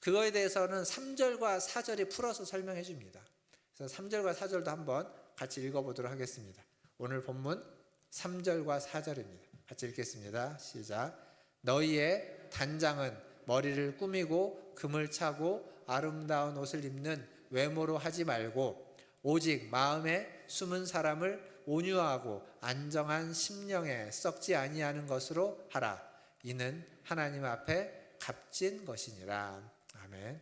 그거에 대해서는 3절과 4절이 풀어서 설명해 줍니다. 그래서 3절과 4절도 한번 같이 읽어보도록 하겠습니다. 오늘 본문 3절과 4절입니다. 같이 읽겠습니다. 시작. 너희의 단장은 머리를 꾸미고 금을 차고 아름다운 옷을 입는 외모로 하지 말고 오직 마음에 숨은 사람을 온유하고 안정한 심령에 썩지 아니하는 것으로 하라. 이는 하나님 앞에 값진 것이니라. 아멘.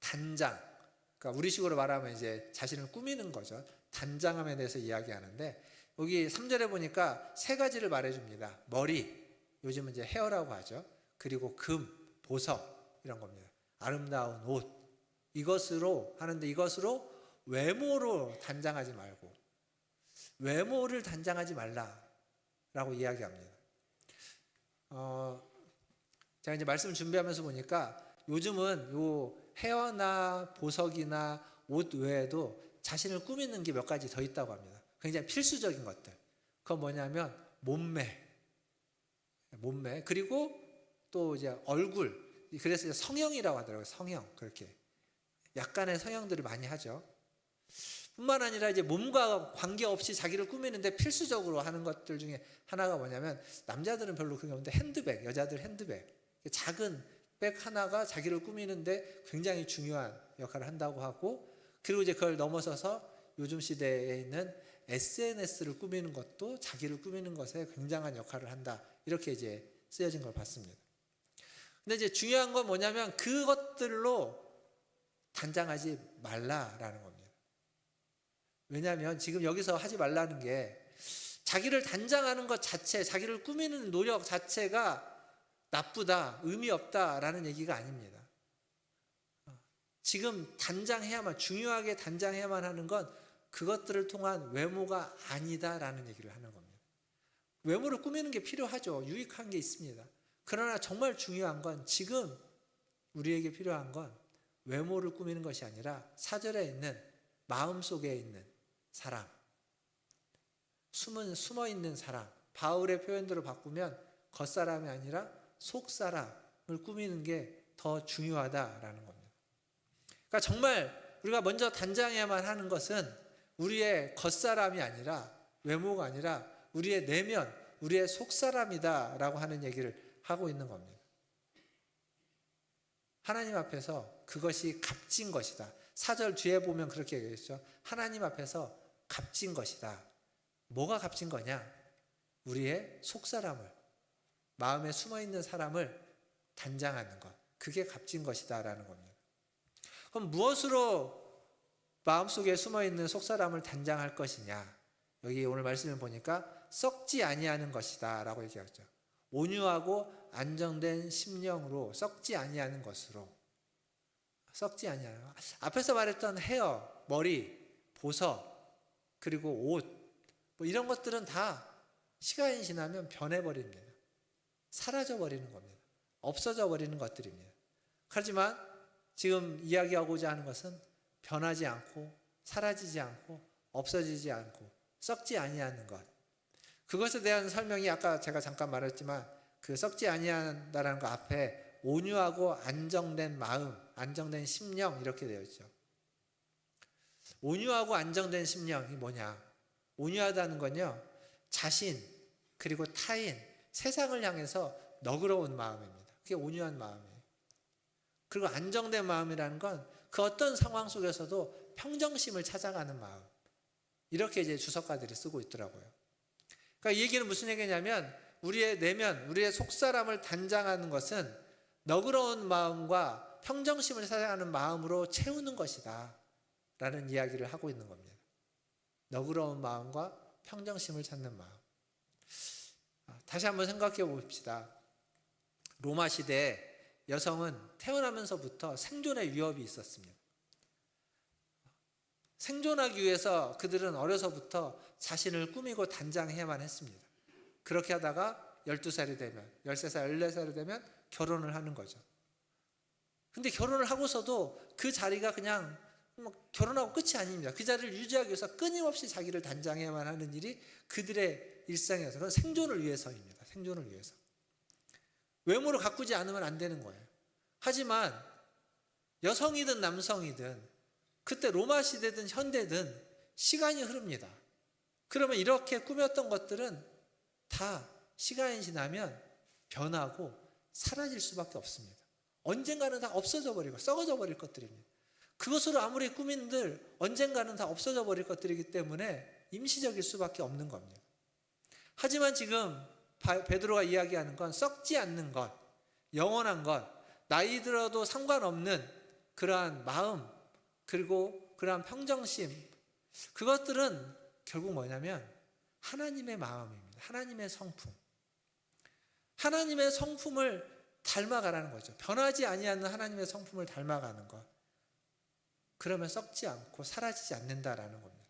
단장. 그러니까 우리식으로 말하면 이제 자신을 꾸미는 거죠. 단장함에 대해서 이야기하는데 여기 3절에 보니까 세 가지를 말해줍니다. 머리, 요즘은 이제 헤어라고 하죠. 그리고 금, 보석 이런 겁니다. 아름다운 옷, 이것으로 하는데 이것으로 외모로 단장하지 말고 외모를 단장하지 말라라고 이야기합니다. 제가 이제 말씀을 준비하면서 보니까 요즘은 요 헤어나 보석이나 옷 외에도 자신을 꾸미는 게 몇 가지 더 있다고 합니다. 굉장히 필수적인 것들. 그건 뭐냐면 몸매 그리고 또 이제 얼굴. 그래서 성형이라고 하더라고요. 성형. 그렇게 약간의 성형들을 많이 하죠. 뿐만 아니라 이제 몸과 관계없이 자기를 꾸미는데 필수적으로 하는 것들 중에 하나가 뭐냐면, 남자들은 별로 그게 없는데 핸드백, 여자들 핸드백, 작은 백 하나가 자기를 꾸미는데 굉장히 중요한 역할을 한다고 하고, 그리고 이제 그걸 넘어서서 요즘 시대에 있는 SNS를 꾸미는 것도 자기를 꾸미는 것에 굉장한 역할을 한다, 이렇게 이제 쓰여진 걸 봤습니다. 근데 이제 중요한 건 뭐냐면, 그것들로 단장하지 말라라는 겁니다. 왜냐하면 지금 여기서 하지 말라는 게, 자기를 단장하는 것 자체, 자기를 꾸미는 노력 자체가 나쁘다, 의미 없다라는 얘기가 아닙니다. 지금 단장해야만, 중요하게 단장해야만 하는 건 그것들을 통한 외모가 아니다라는 얘기를 하는 겁니다. 외모를 꾸미는 게 필요하죠. 유익한 게 있습니다. 그러나 정말 중요한 건, 지금 우리에게 필요한 건 외모를 꾸미는 것이 아니라 4절에 있는 마음속에 있는 사람, 숨어 있는 사람, 바울의 표현대로 바꾸면 겉사람이 아니라 속사람을 꾸미는 게 더 중요하다라는 겁니다. 그러니까 정말 우리가 먼저 단장해야만 하는 것은 우리의 겉사람이 아니라, 외모가 아니라 우리의 내면, 우리의 속사람이다라고 하는 얘기를 하고 있는 겁니다. 하나님 앞에서 그것이 값진 것이다. 4절 뒤에 보면 그렇게 얘기했죠. 하나님 앞에서 값진 것이다. 뭐가 값진 거냐? 우리의 속사람을, 마음에 숨어있는 사람을 단장하는 것, 그게 값진 것이다 라는 겁니다. 그럼 무엇으로 마음속에 숨어있는 속사람을 단장할 것이냐? 여기 오늘 말씀을 보니까 썩지 아니하는 것이다 라고 얘기하죠. 온유하고 안정된 심령으로, 썩지 아니하는 것으로. 썩지 아니하는 것. 앞에서 말했던 헤어, 머리, 보석, 그리고 옷, 뭐 이런 것들은 다 시간이 지나면 변해버립니다. 사라져버리는 겁니다. 없어져 버리는 것들입니다. 하지만 지금 이야기하고자 하는 것은 변하지 않고, 사라지지 않고, 없어지지 않고, 썩지 아니하는 것. 그것에 대한 설명이 아까 제가 잠깐 말했지만, 그 썩지 아니한다라는 거 앞에 온유하고 안정된 마음, 안정된 심령, 이렇게 되어 있죠. 온유하고 안정된 심령이 뭐냐? 온유하다는 건요, 자신 그리고 타인, 세상을 향해서 너그러운 마음입니다. 그게 온유한 마음이에요. 그리고 안정된 마음이라는 건 그 어떤 상황 속에서도 평정심을 찾아가는 마음, 이렇게 이제 주석가들이 쓰고 있더라고요. 그러니까 이 얘기는 무슨 얘기냐면, 우리의 내면, 우리의 속사람을 단장하는 것은 너그러운 마음과 평정심을 찾아가는 마음으로 채우는 것이다 라는 이야기를 하고 있는 겁니다. 너그러운 마음과 평정심을 찾는 마음. 다시 한번 생각해 봅시다. 로마 시대에 여성은 태어나면서부터 생존의 위협이 있었습니다. 생존하기 위해서 그들은 어려서부터 자신을 꾸미고 단장해야만 했습니다. 그렇게 하다가 12살이 되면, 13살, 14살이 되면 결혼을 하는 거죠. 근데 결혼을 하고서도 그 자리가 그냥 결혼하고 끝이 아닙니다. 그 자리를 유지하기 위해서 끊임없이 자기를 단장해야만 하는 일이 그들의 일상이어서, 그건 생존을 위해서입니다. 생존을 위해서. 외모를 가꾸지 않으면 안 되는 거예요. 하지만 여성이든 남성이든, 그때 로마 시대든 현대든 시간이 흐릅니다. 그러면 이렇게 꾸몄던 것들은 다 시간이 지나면 변하고 사라질 수밖에 없습니다. 언젠가는 다 없어져 버리고 썩어져 버릴 것들입니다. 그것으로 아무리 꾸민들 언젠가는 다 없어져 버릴 것들이기 때문에 임시적일 수밖에 없는 겁니다. 하지만 지금 베드로가 이야기하는 건 썩지 않는 것, 영원한 것, 나이 들어도 상관없는 그러한 마음, 그리고 그러한 평정심, 그것들은 결국 뭐냐면 하나님의 마음입니다. 하나님의 성품. 하나님의 성품을 닮아가라는 거죠. 변하지 아니하는 하나님의 성품을 닮아가는 것. 그러면 썩지 않고 사라지지 않는다라는 겁니다.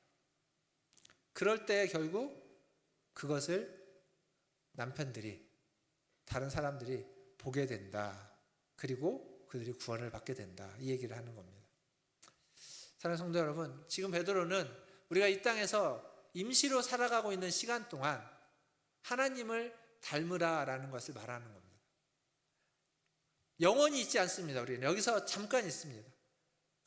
그럴 때 결국 그것을 남편들이, 다른 사람들이 보게 된다. 그리고 그들이 구원을 받게 된다. 이 얘기를 하는 겁니다. 사랑하는 성도 여러분, 지금 베드로는 우리가 이 땅에서 임시로 살아가고 있는 시간 동안 하나님을 닮으라라는 것을 말하는 겁니다. 영원히 있지 않습니다. 우리는 여기서 잠깐 있습니다.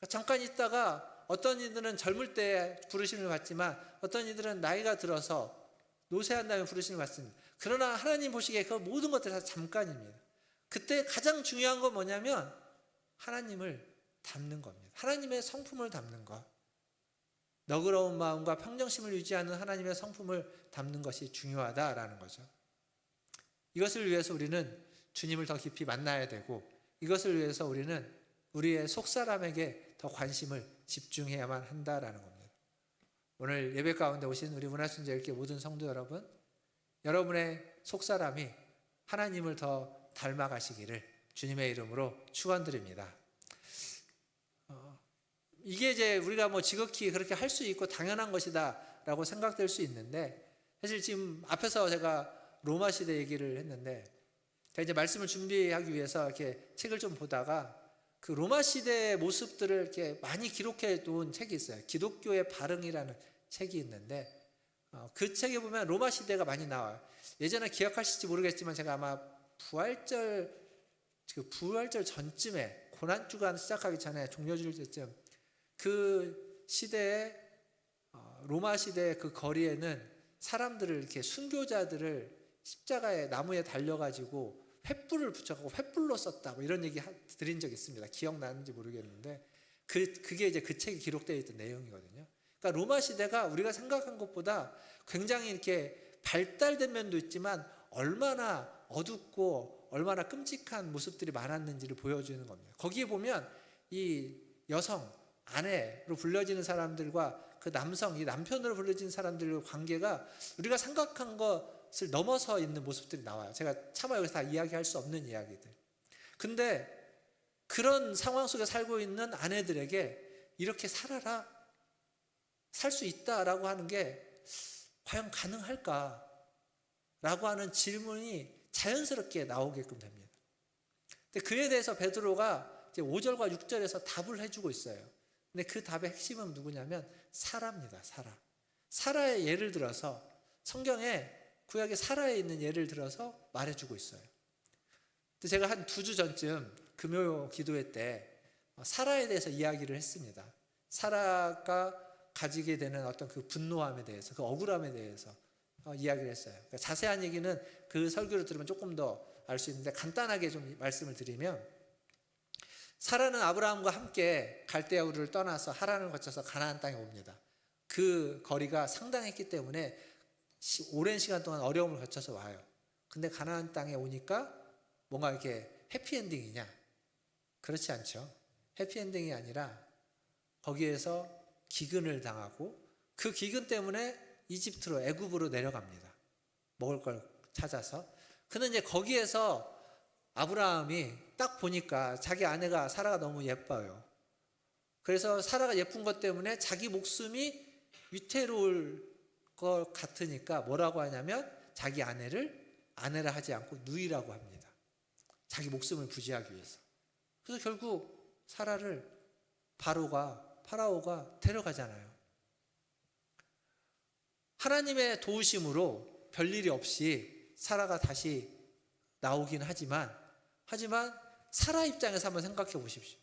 잠깐 있다가 어떤 이들은 젊을 때 부르심을 받지만 어떤 이들은 나이가 들어서 노쇠한 다음에 부르심을 받습니다. 그러나 하나님 보시기에 그 모든 것들이 다 잠깐입니다. 그때 가장 중요한 건 뭐냐면 하나님을 닮는 겁니다. 하나님의 성품을 닮는 것. 너그러운 마음과 평정심을 유지하는 하나님의 성품을 담는 것이 중요하다라는 거죠. 이것을 위해서 우리는 주님을 더 깊이 만나야 되고, 이것을 위해서 우리는 우리의 속사람에게 더 관심을 집중해야만 한다라는 겁니다. 오늘 예배 가운데 오신 우리 문화순례교회 모든 성도 여러분, 여러분의 속사람이 하나님을 더 닮아가시기를 주님의 이름으로 축원드립니다. 이게 이제 우리가 뭐 지극히 그렇게 할 수 있고 당연한 것이다라고 생각될 수 있는데, 사실 지금 앞에서 제가 로마 시대 얘기를 했는데, 제가 이제 말씀을 준비하기 위해서 이렇게 책을 좀 보다가 그 로마 시대의 모습들을 이렇게 많이 기록해 놓은 책이 있어요. 기독교의 발흥이라는 책이 있는데, 그 책에 보면 로마 시대가 많이 나와요. 예전에 기억하실지 모르겠지만 제가 아마 부활절 전쯤에, 고난주간 시작하기 전에 종려줄 때쯤, 그 시대에 로마 시대의 그 거리에는 사람들을 이렇게 순교자들을 십자가에 나무에 달려가지고 횃불을 붙여가지고 횃불로 썼다 뭐 이런 얘기 드린 적 있습니다. 기억나는지 모르겠는데 그게 이제 그 책에 기록되어 있던 내용이거든요. 그러니까 로마 시대가 우리가 생각한 것보다 굉장히 이렇게 발달된 면도 있지만 얼마나 어둡고 얼마나 끔찍한 모습들이 많았는지를 보여주는 겁니다. 거기에 보면 이 여성 아내로 불려지는 사람들과 그 남성, 이 남편으로 불려지는 사람들의 관계가 우리가 생각한 것을 넘어서 있는 모습들이 나와요. 제가 차마 여기서 다 이야기할 수 없는 이야기들. 근데 그런 상황 속에 살고 있는 아내들에게 이렇게 살아라, 살 수 있다라고 하는 게 과연 가능할까? 라고 하는 질문이 자연스럽게 나오게끔 됩니다. 근데 그에 대해서 베드로가 이제 5절과 6절에서 답을 해주고 있어요. 근데 그 답의 핵심은 누구냐면 사라입니다. 사라의 예를 들어서 성경에 구약의 사라에 있는 예를 들어서 말해주고 있어요. 근데 제가 한 2주 전쯤 금요 기도회 때 사라에 대해서 이야기를 했습니다. 사라가 가지게 되는 어떤 그 분노함에 대해서, 그 억울함에 대해서 이야기를 했어요. 그러니까 자세한 얘기는 그 설교를 들으면 조금 더 알 수 있는데 간단하게 좀 말씀을 드리면, 사라는 아브라함과 함께 갈대아 우르를 떠나서 하란을 거쳐서 가나안 땅에 옵니다. 그 거리가 상당했기 때문에 오랜 시간 동안 어려움을 거쳐서 와요. 근데 가나안 땅에 오니까 뭔가 이렇게 해피엔딩이냐? 그렇지 않죠. 해피엔딩이 아니라 거기에서 기근을 당하고 그 기근 때문에 이집트로, 애굽으로 내려갑니다. 먹을 걸 찾아서. 근데 이제 거기에서 아브라함이 딱 보니까 자기 아내가 사라가 너무 예뻐요. 그래서 사라가 예쁜 것 때문에 자기 목숨이 위태로울 것 같으니까 뭐라고 하냐면 자기 아내를 아내라 하지 않고 누이라고 합니다. 자기 목숨을 부지하기 위해서. 그래서 결국 사라를 파라오가 데려가잖아요. 하나님의 도우심으로 별일이 없이 사라가 다시 나오긴 하지만 사라 입장에서 한번 생각해 보십시오.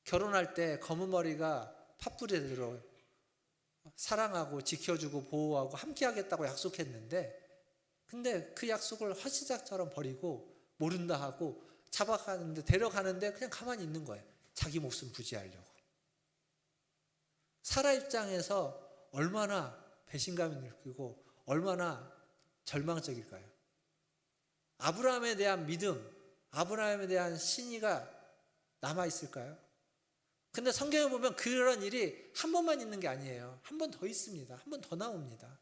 결혼할 때 검은 머리가 팥불에 들어 사랑하고 지켜주고 보호하고 함께하겠다고 약속했는데, 근데 그 약속을 화시작처럼 버리고 모른다 하고 잡아가는데, 데려가는데 그냥 가만히 있는 거예요. 자기 목숨 부지하려고. 사라 입장에서 얼마나 배신감이 느끼고 얼마나 절망적일까요? 아브라함에 대한 믿음, 아브라함에 대한 신의가 남아있을까요? 근데 성경에 보면 그런 일이 한 번만 있는 게 아니에요. 한 번 더 있습니다. 한 번 더 나옵니다.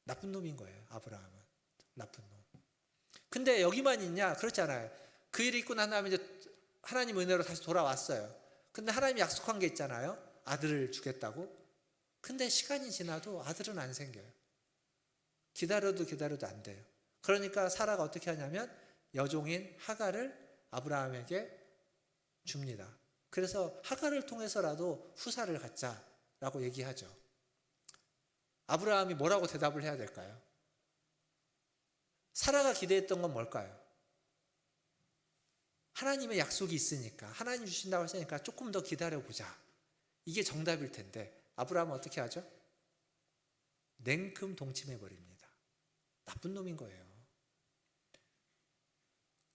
나쁜 놈인 거예요, 아브라함은. 나쁜 놈. 근데 여기만 있냐? 그렇지 않아요. 그 일이 있고 난 다음에 이제 하나님 은혜로 다시 돌아왔어요. 근데 하나님이 약속한 게 있잖아요. 아들을 주겠다고. 근데 시간이 지나도 아들은 안 생겨요. 기다려도 안 돼요. 그러니까 사라가 어떻게 하냐면 여종인 하갈을 아브라함에게 줍니다. 그래서 하갈을 통해서라도 후사를 갖자라고 얘기하죠. 아브라함이 뭐라고 대답을 해야 될까요? 사라가 기대했던 건 뭘까요? 하나님의 약속이 있으니까, 하나님 주신다고 했으니까 조금 더 기다려보자, 이게 정답일 텐데 아브라함은 어떻게 하죠? 냉큼 동침해버립니다. 나쁜 놈인 거예요.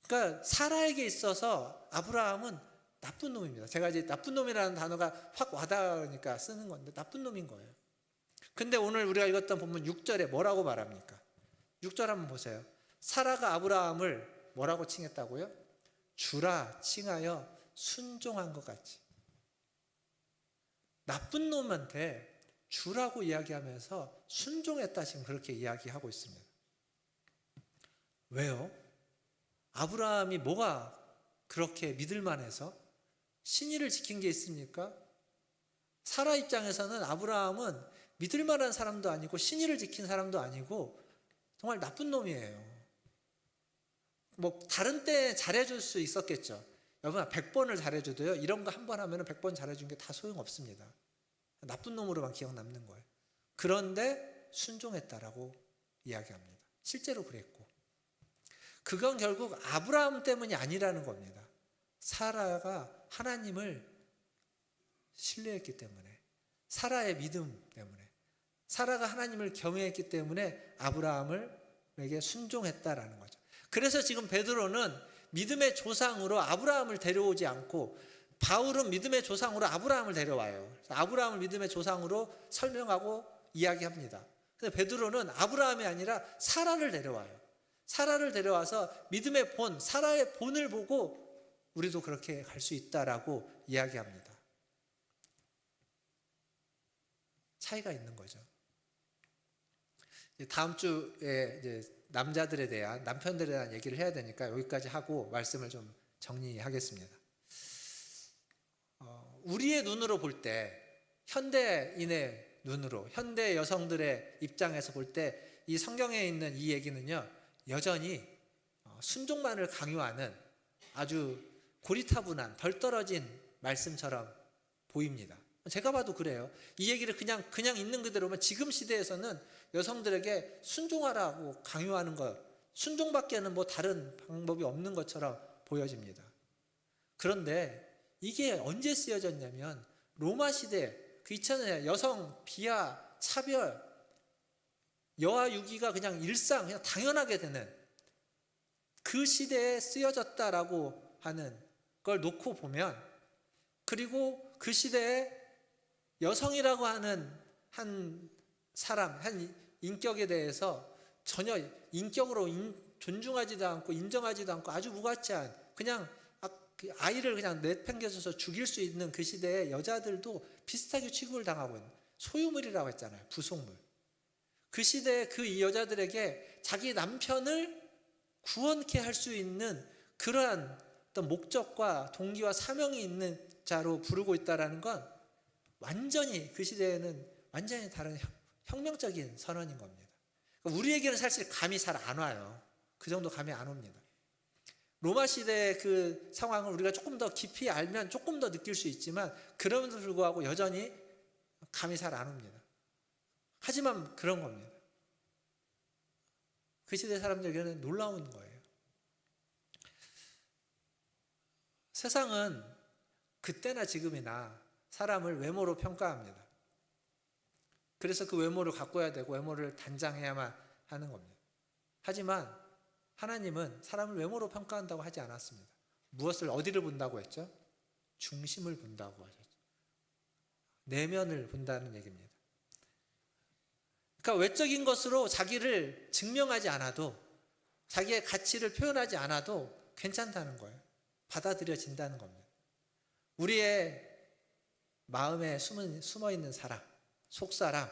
그러니까 사라에게 있어서 아브라함은 나쁜 놈입니다. 제가 이제 나쁜 놈이라는 단어가 확 와닿으니까 쓰는 건데 나쁜 놈인 거예요. 근데 오늘 우리가 읽었던 본문 6절에 뭐라고 말합니까? 6절 한번 보세요. 사라가 아브라함을 뭐라고 칭했다고요? 주라 칭하여 순종한 것 같이. 나쁜 놈한테 주라고 이야기하면서 순종했다, 지금 그렇게 이야기하고 있습니다. 왜요? 아브라함이 뭐가 그렇게 믿을만해서 신의를 지킨 게 있습니까? 사라 입장에서는 아브라함은 믿을만한 사람도 아니고 신의를 지킨 사람도 아니고 정말 나쁜 놈이에요. 뭐 다른 때 잘해줄 수 있었겠죠. 여러분 100번을 잘해줘도요, 이런 거 한 번 하면 100번 잘해준 게 다 소용없습니다. 나쁜 놈으로만 기억 남는 거예요. 그런데 순종했다라고 이야기합니다. 실제로 그랬고, 그건 결국 아브라함 때문이 아니라는 겁니다. 사라가 하나님을 신뢰했기 때문에, 사라의 믿음 때문에, 사라가 하나님을 경외했기 때문에 아브라함에게 순종했다라는 거죠. 그래서 지금 베드로는 믿음의 조상으로 아브라함을 데려오지 않고 바울은 믿음의 조상으로 아브라함을 데려와요. 아브라함을 믿음의 조상으로 설명하고 이야기합니다. 근데 베드로는 아브라함이 아니라 사라를 데려와요. 사라를 데려와서 믿음의 본, 사라의 본을 보고 우리도 그렇게 갈 수 있다라고 이야기합니다. 차이가 있는 거죠. 다음 주에 이제 남자들에 대한, 남편들에 대한 얘기를 해야 되니까 여기까지 하고 말씀을 좀 정리하겠습니다. 우리의 눈으로 볼 때, 현대인의 눈으로, 현대 여성들의 입장에서 볼 때 이 성경에 있는 이 얘기는요, 여전히 순종만을 강요하는 아주 고리타분한 덜 떨어진 말씀처럼 보입니다. 제가 봐도 그래요. 이 얘기를 그냥 있는 그대로면 지금 시대에서는 여성들에게 순종하라고 강요하는 것, 순종밖에는 뭐 다른 방법이 없는 것처럼 보여집니다. 그런데 이게 언제 쓰여졌냐면 로마 시대, 그 2000년 여성 비하, 차별, 여아 유기가 그냥 일상, 그냥 당연하게 되는 그 시대에 쓰여졌다라고 하는 걸 놓고 보면, 그리고 그 시대에 여성이라고 하는 한 사람, 한 인격에 대해서 전혀 인격으로 존중하지도 않고 인정하지도 않고 아주 무가치한, 그냥 아이를 그냥 내팽개쳐서 죽일 수 있는 그 시대의 여자들도 비슷하게 취급을 당하고 있는, 소유물이라고 했잖아요. 부속물. 그 시대의 그 여자들에게 자기 남편을 구원케 할 수 있는 그러한 어떤 목적과 동기와 사명이 있는 자로 부르고 있다는 건 완전히 그 시대에는 완전히 다른 혁명적인 선언인 겁니다. 우리에게는 사실 감이 잘 안 와요. 그 정도 감이 안 옵니다. 로마 시대의 그 상황을 우리가 조금 더 깊이 알면 조금 더 느낄 수 있지만, 그럼에도 불구하고 여전히 감이 잘 안 옵니다. 하지만 그런 겁니다. 그 시대 사람들에게는 놀라운 거예요. 세상은 그때나 지금이나 사람을 외모로 평가합니다. 그래서 그 외모를 가꿔야 되고 외모를 단장해야만 하는 겁니다. 하지만 하나님은 사람을 외모로 평가한다고 하지 않았습니다. 무엇을, 어디를 본다고 했죠? 중심을 본다고 하셨죠. 내면을 본다는 얘기입니다. 그러니까 외적인 것으로 자기를 증명하지 않아도, 자기의 가치를 표현하지 않아도 괜찮다는 거예요. 받아들여진다는 겁니다. 우리의 마음에 숨어있는 사람, 속사람,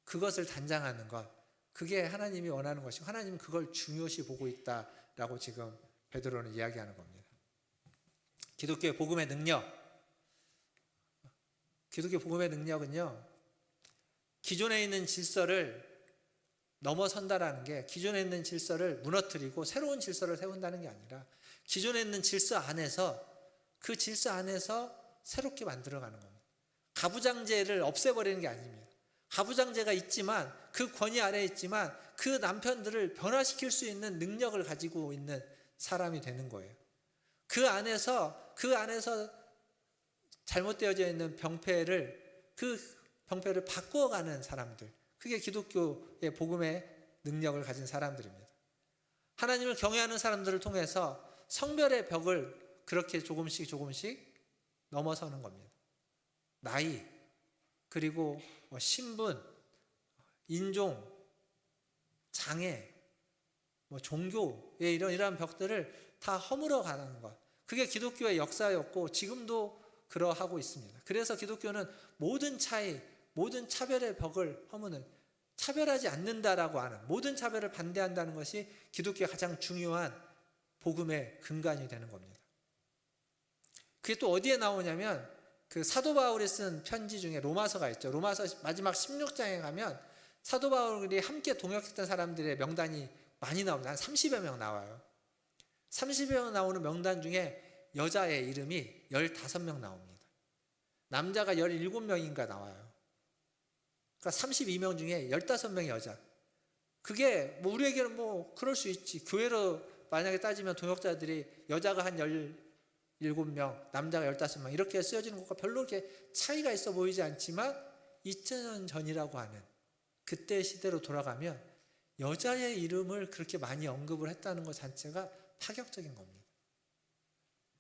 그것을 단장하는 것, 그게 하나님이 원하는 것이고 하나님은 그걸 중요시 보고 있다라고 지금 베드로는 이야기하는 겁니다. 기독교의 복음의 능력, 기독교 복음의 능력은요, 기존에 있는 질서를 넘어선다라는 게, 기존에 있는 질서를 무너뜨리고 새로운 질서를 세운다는 게 아니라 기존에 있는 질서 안에서, 그 질서 안에서 새롭게 만들어가는 겁니다. 가부장제를 없애버리는 게 아닙니다. 가부장제가 있지만, 그 권위 아래에 있지만 그 남편들을 변화시킬 수 있는 능력을 가지고 있는 사람이 되는 거예요. 그 안에서 잘못되어져 있는 그 병폐를 바꾸어가는 사람들, 그게 기독교의 복음의 능력을 가진 사람들입니다. 하나님을 경외하는 사람들을 통해서 성별의 벽을 그렇게 조금씩 넘어서는 겁니다. 나이, 그리고 신분, 인종, 장애, 종교의 이러한 벽들을 다 허물어 가는 것. 그게 기독교의 역사였고 지금도 그러하고 있습니다. 그래서 기독교는 모든 차이, 모든 차별의 벽을 허무는, 차별하지 않는다라고 하는, 모든 차별을 반대한다는 것이 기독교의 가장 중요한 복음의 근간이 되는 겁니다. 그게 또 어디에 나오냐면 그 사도 바울이 쓴 편지 중에 로마서가 있죠. 로마서 마지막 16장에 가면 사도 바울이 함께 동역했던 사람들의 명단이 많이 나옵니다. 한 30여 명 나와요. 30여 명 나오는 명단 중에 여자의 이름이 15명 나옵니다. 남자가 17명인가 나와요. 그러니까 32명 중에 15명이 여자. 그게 우리에게는 그럴 수 있지. 교회로 만약에 따지면 동역자들이 여자가 한 17명, 남자가 15명 이렇게 쓰여지는 것과 별로 그렇게 차이가 있어 보이지 않지만 2000년 전이라고 하는 그때 시대로 돌아가면 여자의 이름을 그렇게 많이 언급을 했다는 것 자체가 파격적인 겁니다.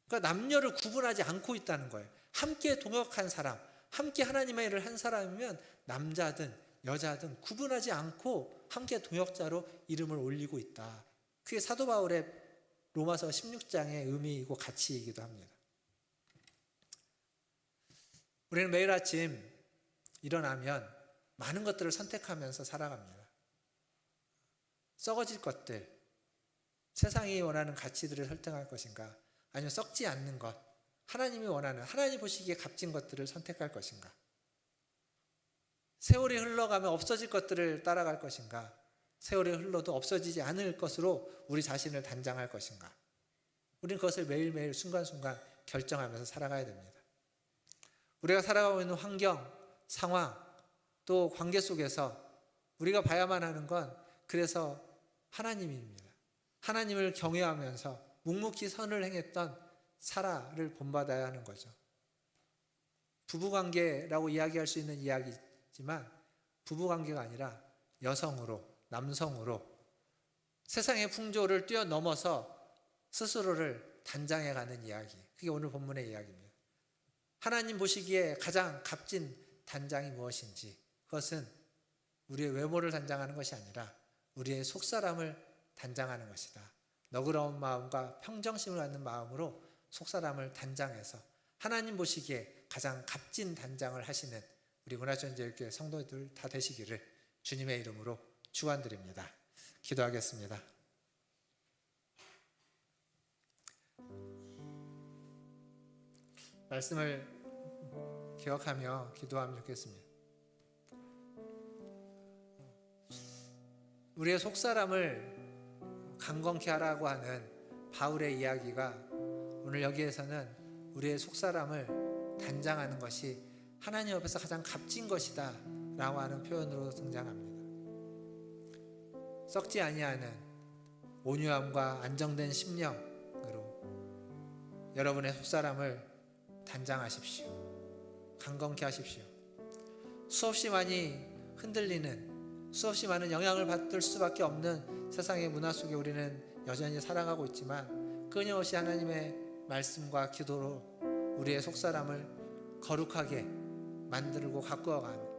그러니까 남녀를 구분하지 않고 있다는 거예요. 함께 동역한 사람, 함께 하나님의 일을 한 사람이면 남자든 여자든 구분하지 않고 함께 동역자로 이름을 올리고 있다. 그게 사도 바울의 로마서 16장의 의미이고 가치이기도 합니다. 우리는 매일 아침 일어나면 많은 것들을 선택하면서 살아갑니다. 썩어질 것들, 세상이 원하는 가치들을 설득할 것인가, 아니면 썩지 않는 것, 하나님이 원하는, 하나님 보시기에 값진 것들을 선택할 것인가, 세월이 흘러가면 없어질 것들을 따라갈 것인가, 세월이 흘러도 없어지지 않을 것으로 우리 자신을 단장할 것인가. 우리는 그것을 매일매일 순간순간 결정하면서 살아가야 됩니다. 우리가 살아가고 있는 환경, 상황, 또 관계 속에서 우리가 봐야만 하는 건 그래서 하나님입니다. 하나님을 경외하면서 묵묵히 선을 행했던 사라를 본받아야 하는 거죠. 부부관계라고 이야기할 수 있는 이야기지만 부부관계가 아니라 여성으로, 남성으로 세상의 풍조를 뛰어넘어서 스스로를 단장해가는 이야기, 그게 오늘 본문의 이야기입니다. 하나님 보시기에 가장 값진 단장이 무엇인지, 그것은 우리의 외모를 단장하는 것이 아니라 우리의 속사람을 단장하는 것이다. 너그러운 마음과 평정심을 갖는 마음으로 속사람을 단장해서 하나님 보시기에 가장 값진 단장을 하시는 우리 문화전제일교회 성도들 다 되시기를 주님의 이름으로 축원드립니다. 기도하겠습니다. 말씀을 기억하며 기도하면 좋겠습니다. 우리의 속사람을 강건케 하라고 하는 바울의 이야기가 오늘 여기에서는 우리의 속사람을 단장하는 것이 하나님 앞에서 가장 값진 것이다 라고 하는 표현으로 등장합니다. 썩지 아니하는 온유함과 안정된 심령으로 여러분의 속사람을 단장하십시오. 강건케 하십시오. 수없이 많이 흔들리는, 수없이 많은 영향을 받을 수밖에 없는 세상의 문화 속에 우리는 여전히 살아가고 있지만 끊임없이 하나님의 말씀과 기도로 우리의 속사람을 거룩하게 만들고 가꾸어가는,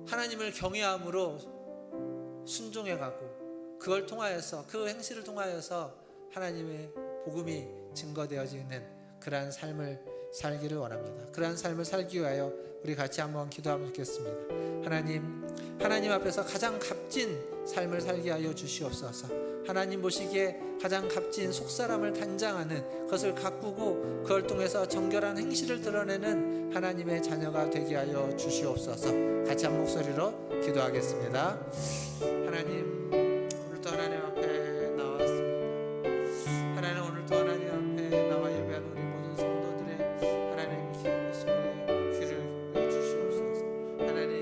하나님을 경외함으로 순종해가고 그걸 통하여서, 그 행실을 통하여서 하나님의 복음이 증거되어지는 그러한 삶을 살기를 원합니다. 그러한 삶을 살기 위하여 우리 같이 한번 기도하면 좋겠습니다. 하나님 앞에서 가장 값진 삶을 살게 하여 주시옵소서. 하나님 보시기에 가장 값진 속사람을 단장하는, 그것을 가꾸고 그걸 통해서 정결한 행실을 드러내는 하나님의 자녀가 되게 하여 주시옵소서. 같이 한 목소리로 기도하겠습니다. 하나님, 오늘도 하나님 앞에 나왔습니다. 하나님, 오늘도 하나님 앞에 나와 예배한 우리 모든 성도들의 하나님 말씀에 귀를 주시옵소서. 하나님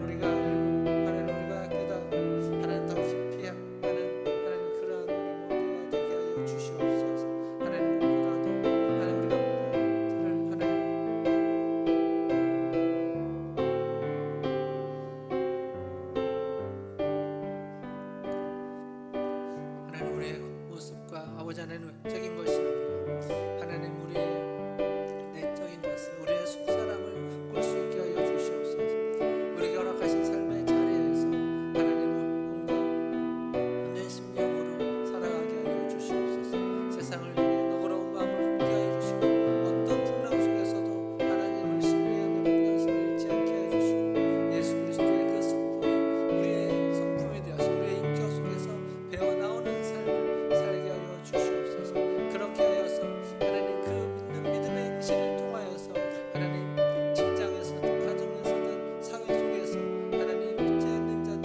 우리가 알고, 하나님 우리가 깨닫고, 하나님 더 깊이 하는 하나님 그러한 적인 것이 아니라 하나님 우리의 내적인 것을 우리의 속사람을 가꿀 수 있게 하여 주시옵소서. 우리에게 허락하신 삶의 자리에서 하나님을 온전 심령으로 살아가게 하여 주시옵소서. 세상을 향해 너그러운 마음을 품게 하여 주시고 어떤 풍랑 속에서도 하나님을 신뢰하며 평정심을 잃지 않게 하여 주시고 예수 그리스도의 그 성품이 우리의 성품이 되어서 우리의 인격 속에서 배어나오는 삶을 살게 하여 주시옵소서. 그렇게 하여서 하나님 그 믿는 믿음의 행실을 통하여서 하나님 직장에서든 가정에서든 사회 속에서 하나님 믿지 않는 자들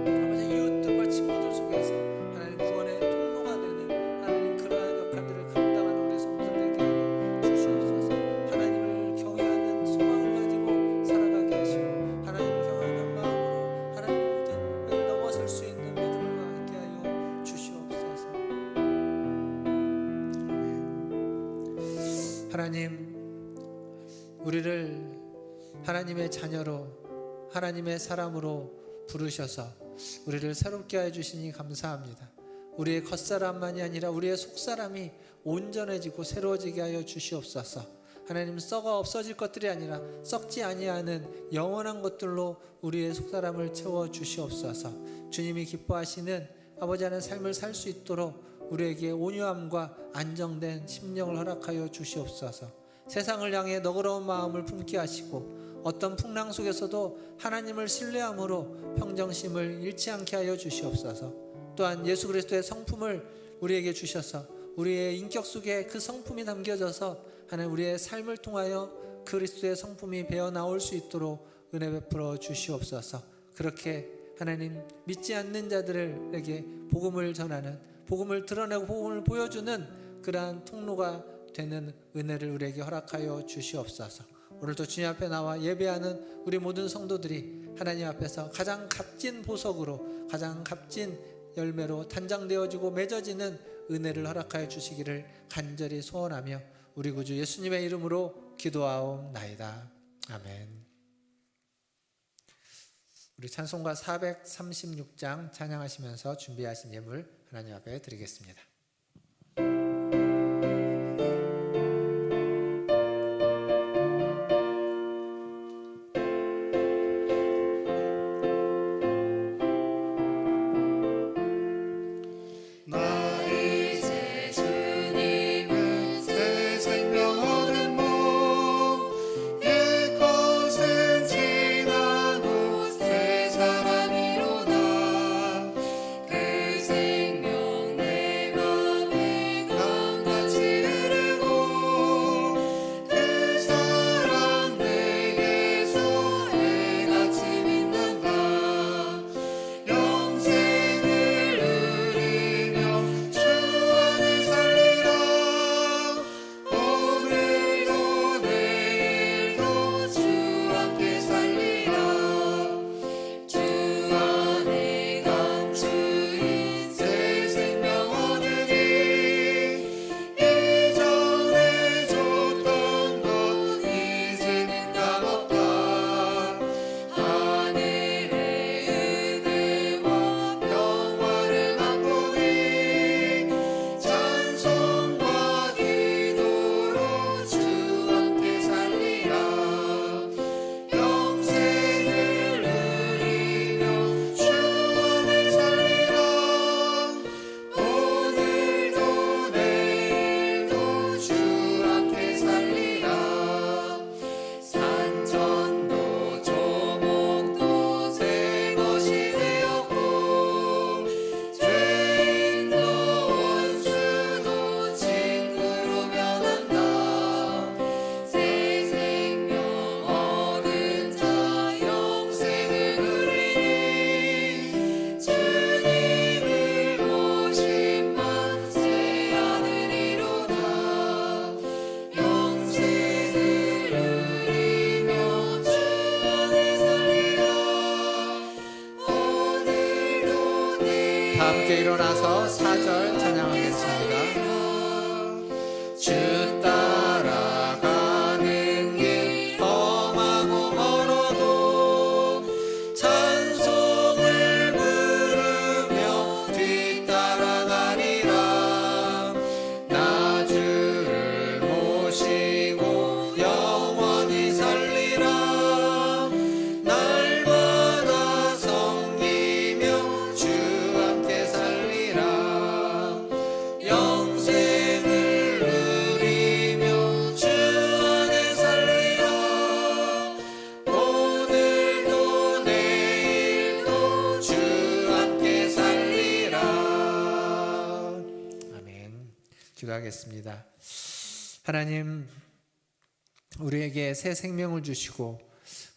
아버지 이웃들과 친구들 속에서 하나님 구원의 통로가 되는 하나님 그러한 역할들을 감당하는 우리 성도들 되게 하여 주시옵소서. 하나님을 경외하는 소망을 가지고 살아가게 하시고 하나님을 경외하는 마음으로 하나님 모든 을 넘어설 수 있는 믿음을 갖게 하여 주시옵소서. 하나님 우리를 하나님의 자녀로 하나님의 사람으로 부르셔서 우리를 새롭게 해 주시니 감사합니다. 우리의 겉사람만이 아니라 우리의 속사람이 온전해지고 새로워지게 하여 주시옵소서. 하나님 썩어 없어질 것들이 아니라 썩지 아니하는 영원한 것들로 우리의 속사람을 채워 주시옵소서. 주님이 기뻐하시는 아버지 하나님 삶을 살 수 있도록 우리에게 온유함과 안정된 심령을 허락하여 주시옵소서. 세상을 향해 너그러운 마음을 품게 하시고 어떤 풍랑 속에서도 하나님을 신뢰함으로 평정심을 잃지 않게 하여 주시옵소서. 또한 예수 그리스도의 성품을 우리에게 주셔서 우리의 인격 속에 그 성품이 담겨져서 하나님 우리의 삶을 통하여 그리스도의 성품이 배어나올 수 있도록 은혜 베풀어 주시옵소서. 그렇게 하나님 믿지 않는 자들에게 복음을 전하는, 복음을 드러내고 복음을 보여주는 그러한 통로가 되는 은혜를 우리에게 허락하여 주시옵소서. 오늘도 주님 앞에 나와 예배하는 우리 모든 성도들이 하나님 앞에서 가장 값진 보석으로, 가장 값진 열매로 단장되어지고 맺어지는 은혜를 허락하여 주시기를 간절히 소원하며 우리 구주 예수님의 이름으로 기도하옵나이다. 아멘. 우리 찬송가 436장 찬양하시면서 준비하신 예물 하나님 앞에 드리겠습니다. 다 함께 일어나서 4절 찬양하겠습니다. 주 따라가는 길 험하고 멀어도 찬송을 부르며 뒤따라가리라. 기도하겠습니다. 하나님, 우리에게 새 생명을 주시고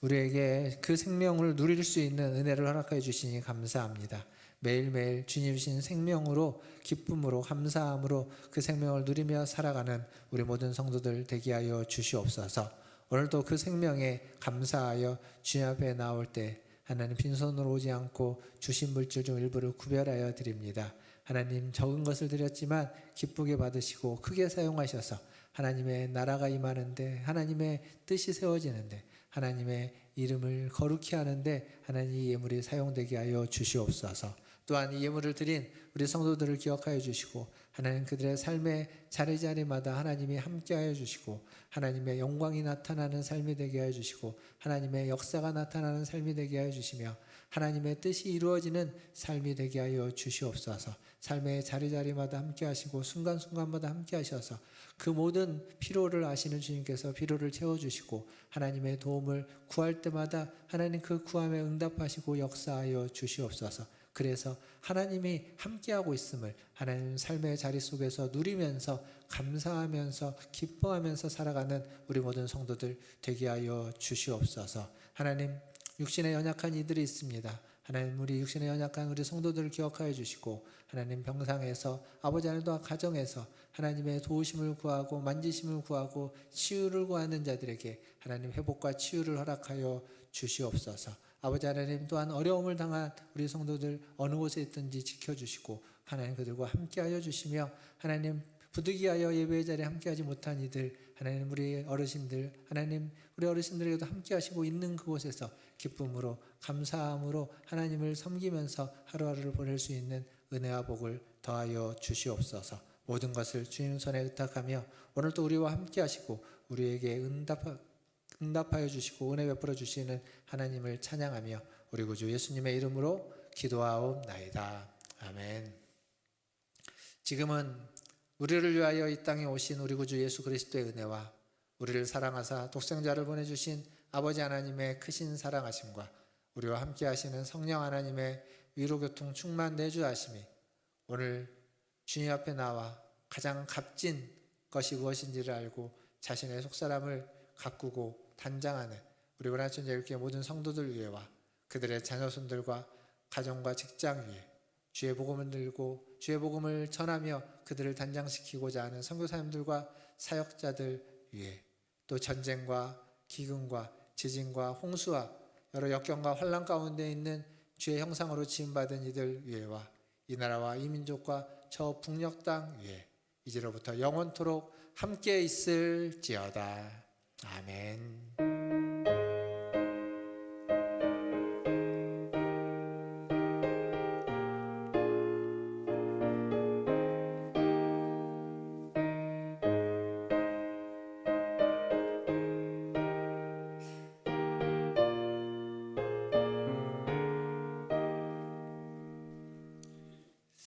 우리에게 그 생명을 누릴 수 있는 은혜를 허락하여 주시니 감사합니다. 매일매일 주님 주신 생명으로 기쁨으로 감사함으로 그 생명을 누리며 살아가는 우리 모든 성도들 되게 하여 주시옵소서. 오늘도 그 생명에 감사하여 주님 앞에 나올 때 하나님 빈손으로 오지 않고 주신 물질 중 일부를 구별하여 드립니다. 하나님 적은 것을 드렸지만 기쁘게 받으시고 크게 사용하셔서 하나님의 나라가 임하는데 하나님의 뜻이 세워지는데 하나님의 이름을 거룩히 하는데 하나님 이 예물이 사용되게 하여 주시옵소서. 또한 이 예물을 드린 우리 성도들을 기억하여 주시고 하나님 그들의 삶의 자리자리마다 하나님이 함께하여 주시고 하나님의 영광이 나타나는 삶이 되게 하여 주시고 하나님의 역사가 나타나는 삶이 되게 하여 주시며 하나님의 뜻이 이루어지는 삶이 되게 하여 주시옵소서. 삶의 자리자리마다 함께하시고 순간순간마다 함께하셔서 그 모든 피로를 아시는 주님께서 피로를 채워주시고 하나님의 도움을 구할 때마다 하나님 그 구함에 응답하시고 역사하여 주시옵소서. 그래서 하나님이 함께하고 있음을 하나님 삶의 자리 속에서 누리면서 감사하면서 기뻐하면서 살아가는 우리 모든 성도들 되게 하여 주시옵소서. 하나님 육신에 연약한 이들이 있습니다. 하나님 우리 육신에 연약한 우리 성도들을 기억하여 주시고 하나님 병상에서 아버지 하나님과 가정에서 하나님의 도우심을 구하고 만지심을 구하고 치유를 구하는 자들에게 하나님 회복과 치유를 허락하여 주시옵소서. 아버지 하나님 또한 어려움을 당한 우리 성도들 어느 곳에 있든지 지켜주시고 하나님 그들과 함께하여 주시며 하나님 부득이하여 예배의 자리에 함께하지 못한 이들 하나님 우리 어르신들 하나님 우리 어르신들에게도 함께하시고 있는 그곳에서 기쁨으로 감사함으로 하나님을 섬기면서 하루하루를 보낼 수 있는 은혜와 복을 더하여 주시옵소서. 모든 것을 주님 손에 의탁하며 오늘도 우리와 함께하시고 우리에게 응답하여 주시고 은혜 베풀어 주시는 하나님을 찬양하며 우리 구주 예수님의 이름으로 기도하옵나이다. 아멘. 지금은 우리를 위하여 이 땅에 오신 우리 구주 예수 그리스도의 은혜와 우리를 사랑하사 독생자를 보내주신 아버지 하나님의 크신 사랑하심과 우리와 함께 하시는 성령 하나님의 위로교통 충만 내주하심이 오늘 주님 앞에 나와 가장 값진 것이 무엇인지를 알고 자신의 속사람을 가꾸고 단장하는 우리 원하천 예일교회 모든 성도들 위해와 그들의 자녀손들과 가정과 직장 위에 주의 복음을 들고 주의 복음을 전하며 그들을 단장시키고자 하는 선교사님들과 사역자들 위에 또 전쟁과 기근과 지진과 홍수와 여러 역경과 환난 가운데 있는 주의 형상으로 지음받은 이들 위에와 이 나라와 이 민족과 저 북녘 땅 위에 이제로부터 영원토록 함께 있을지어다. 아멘.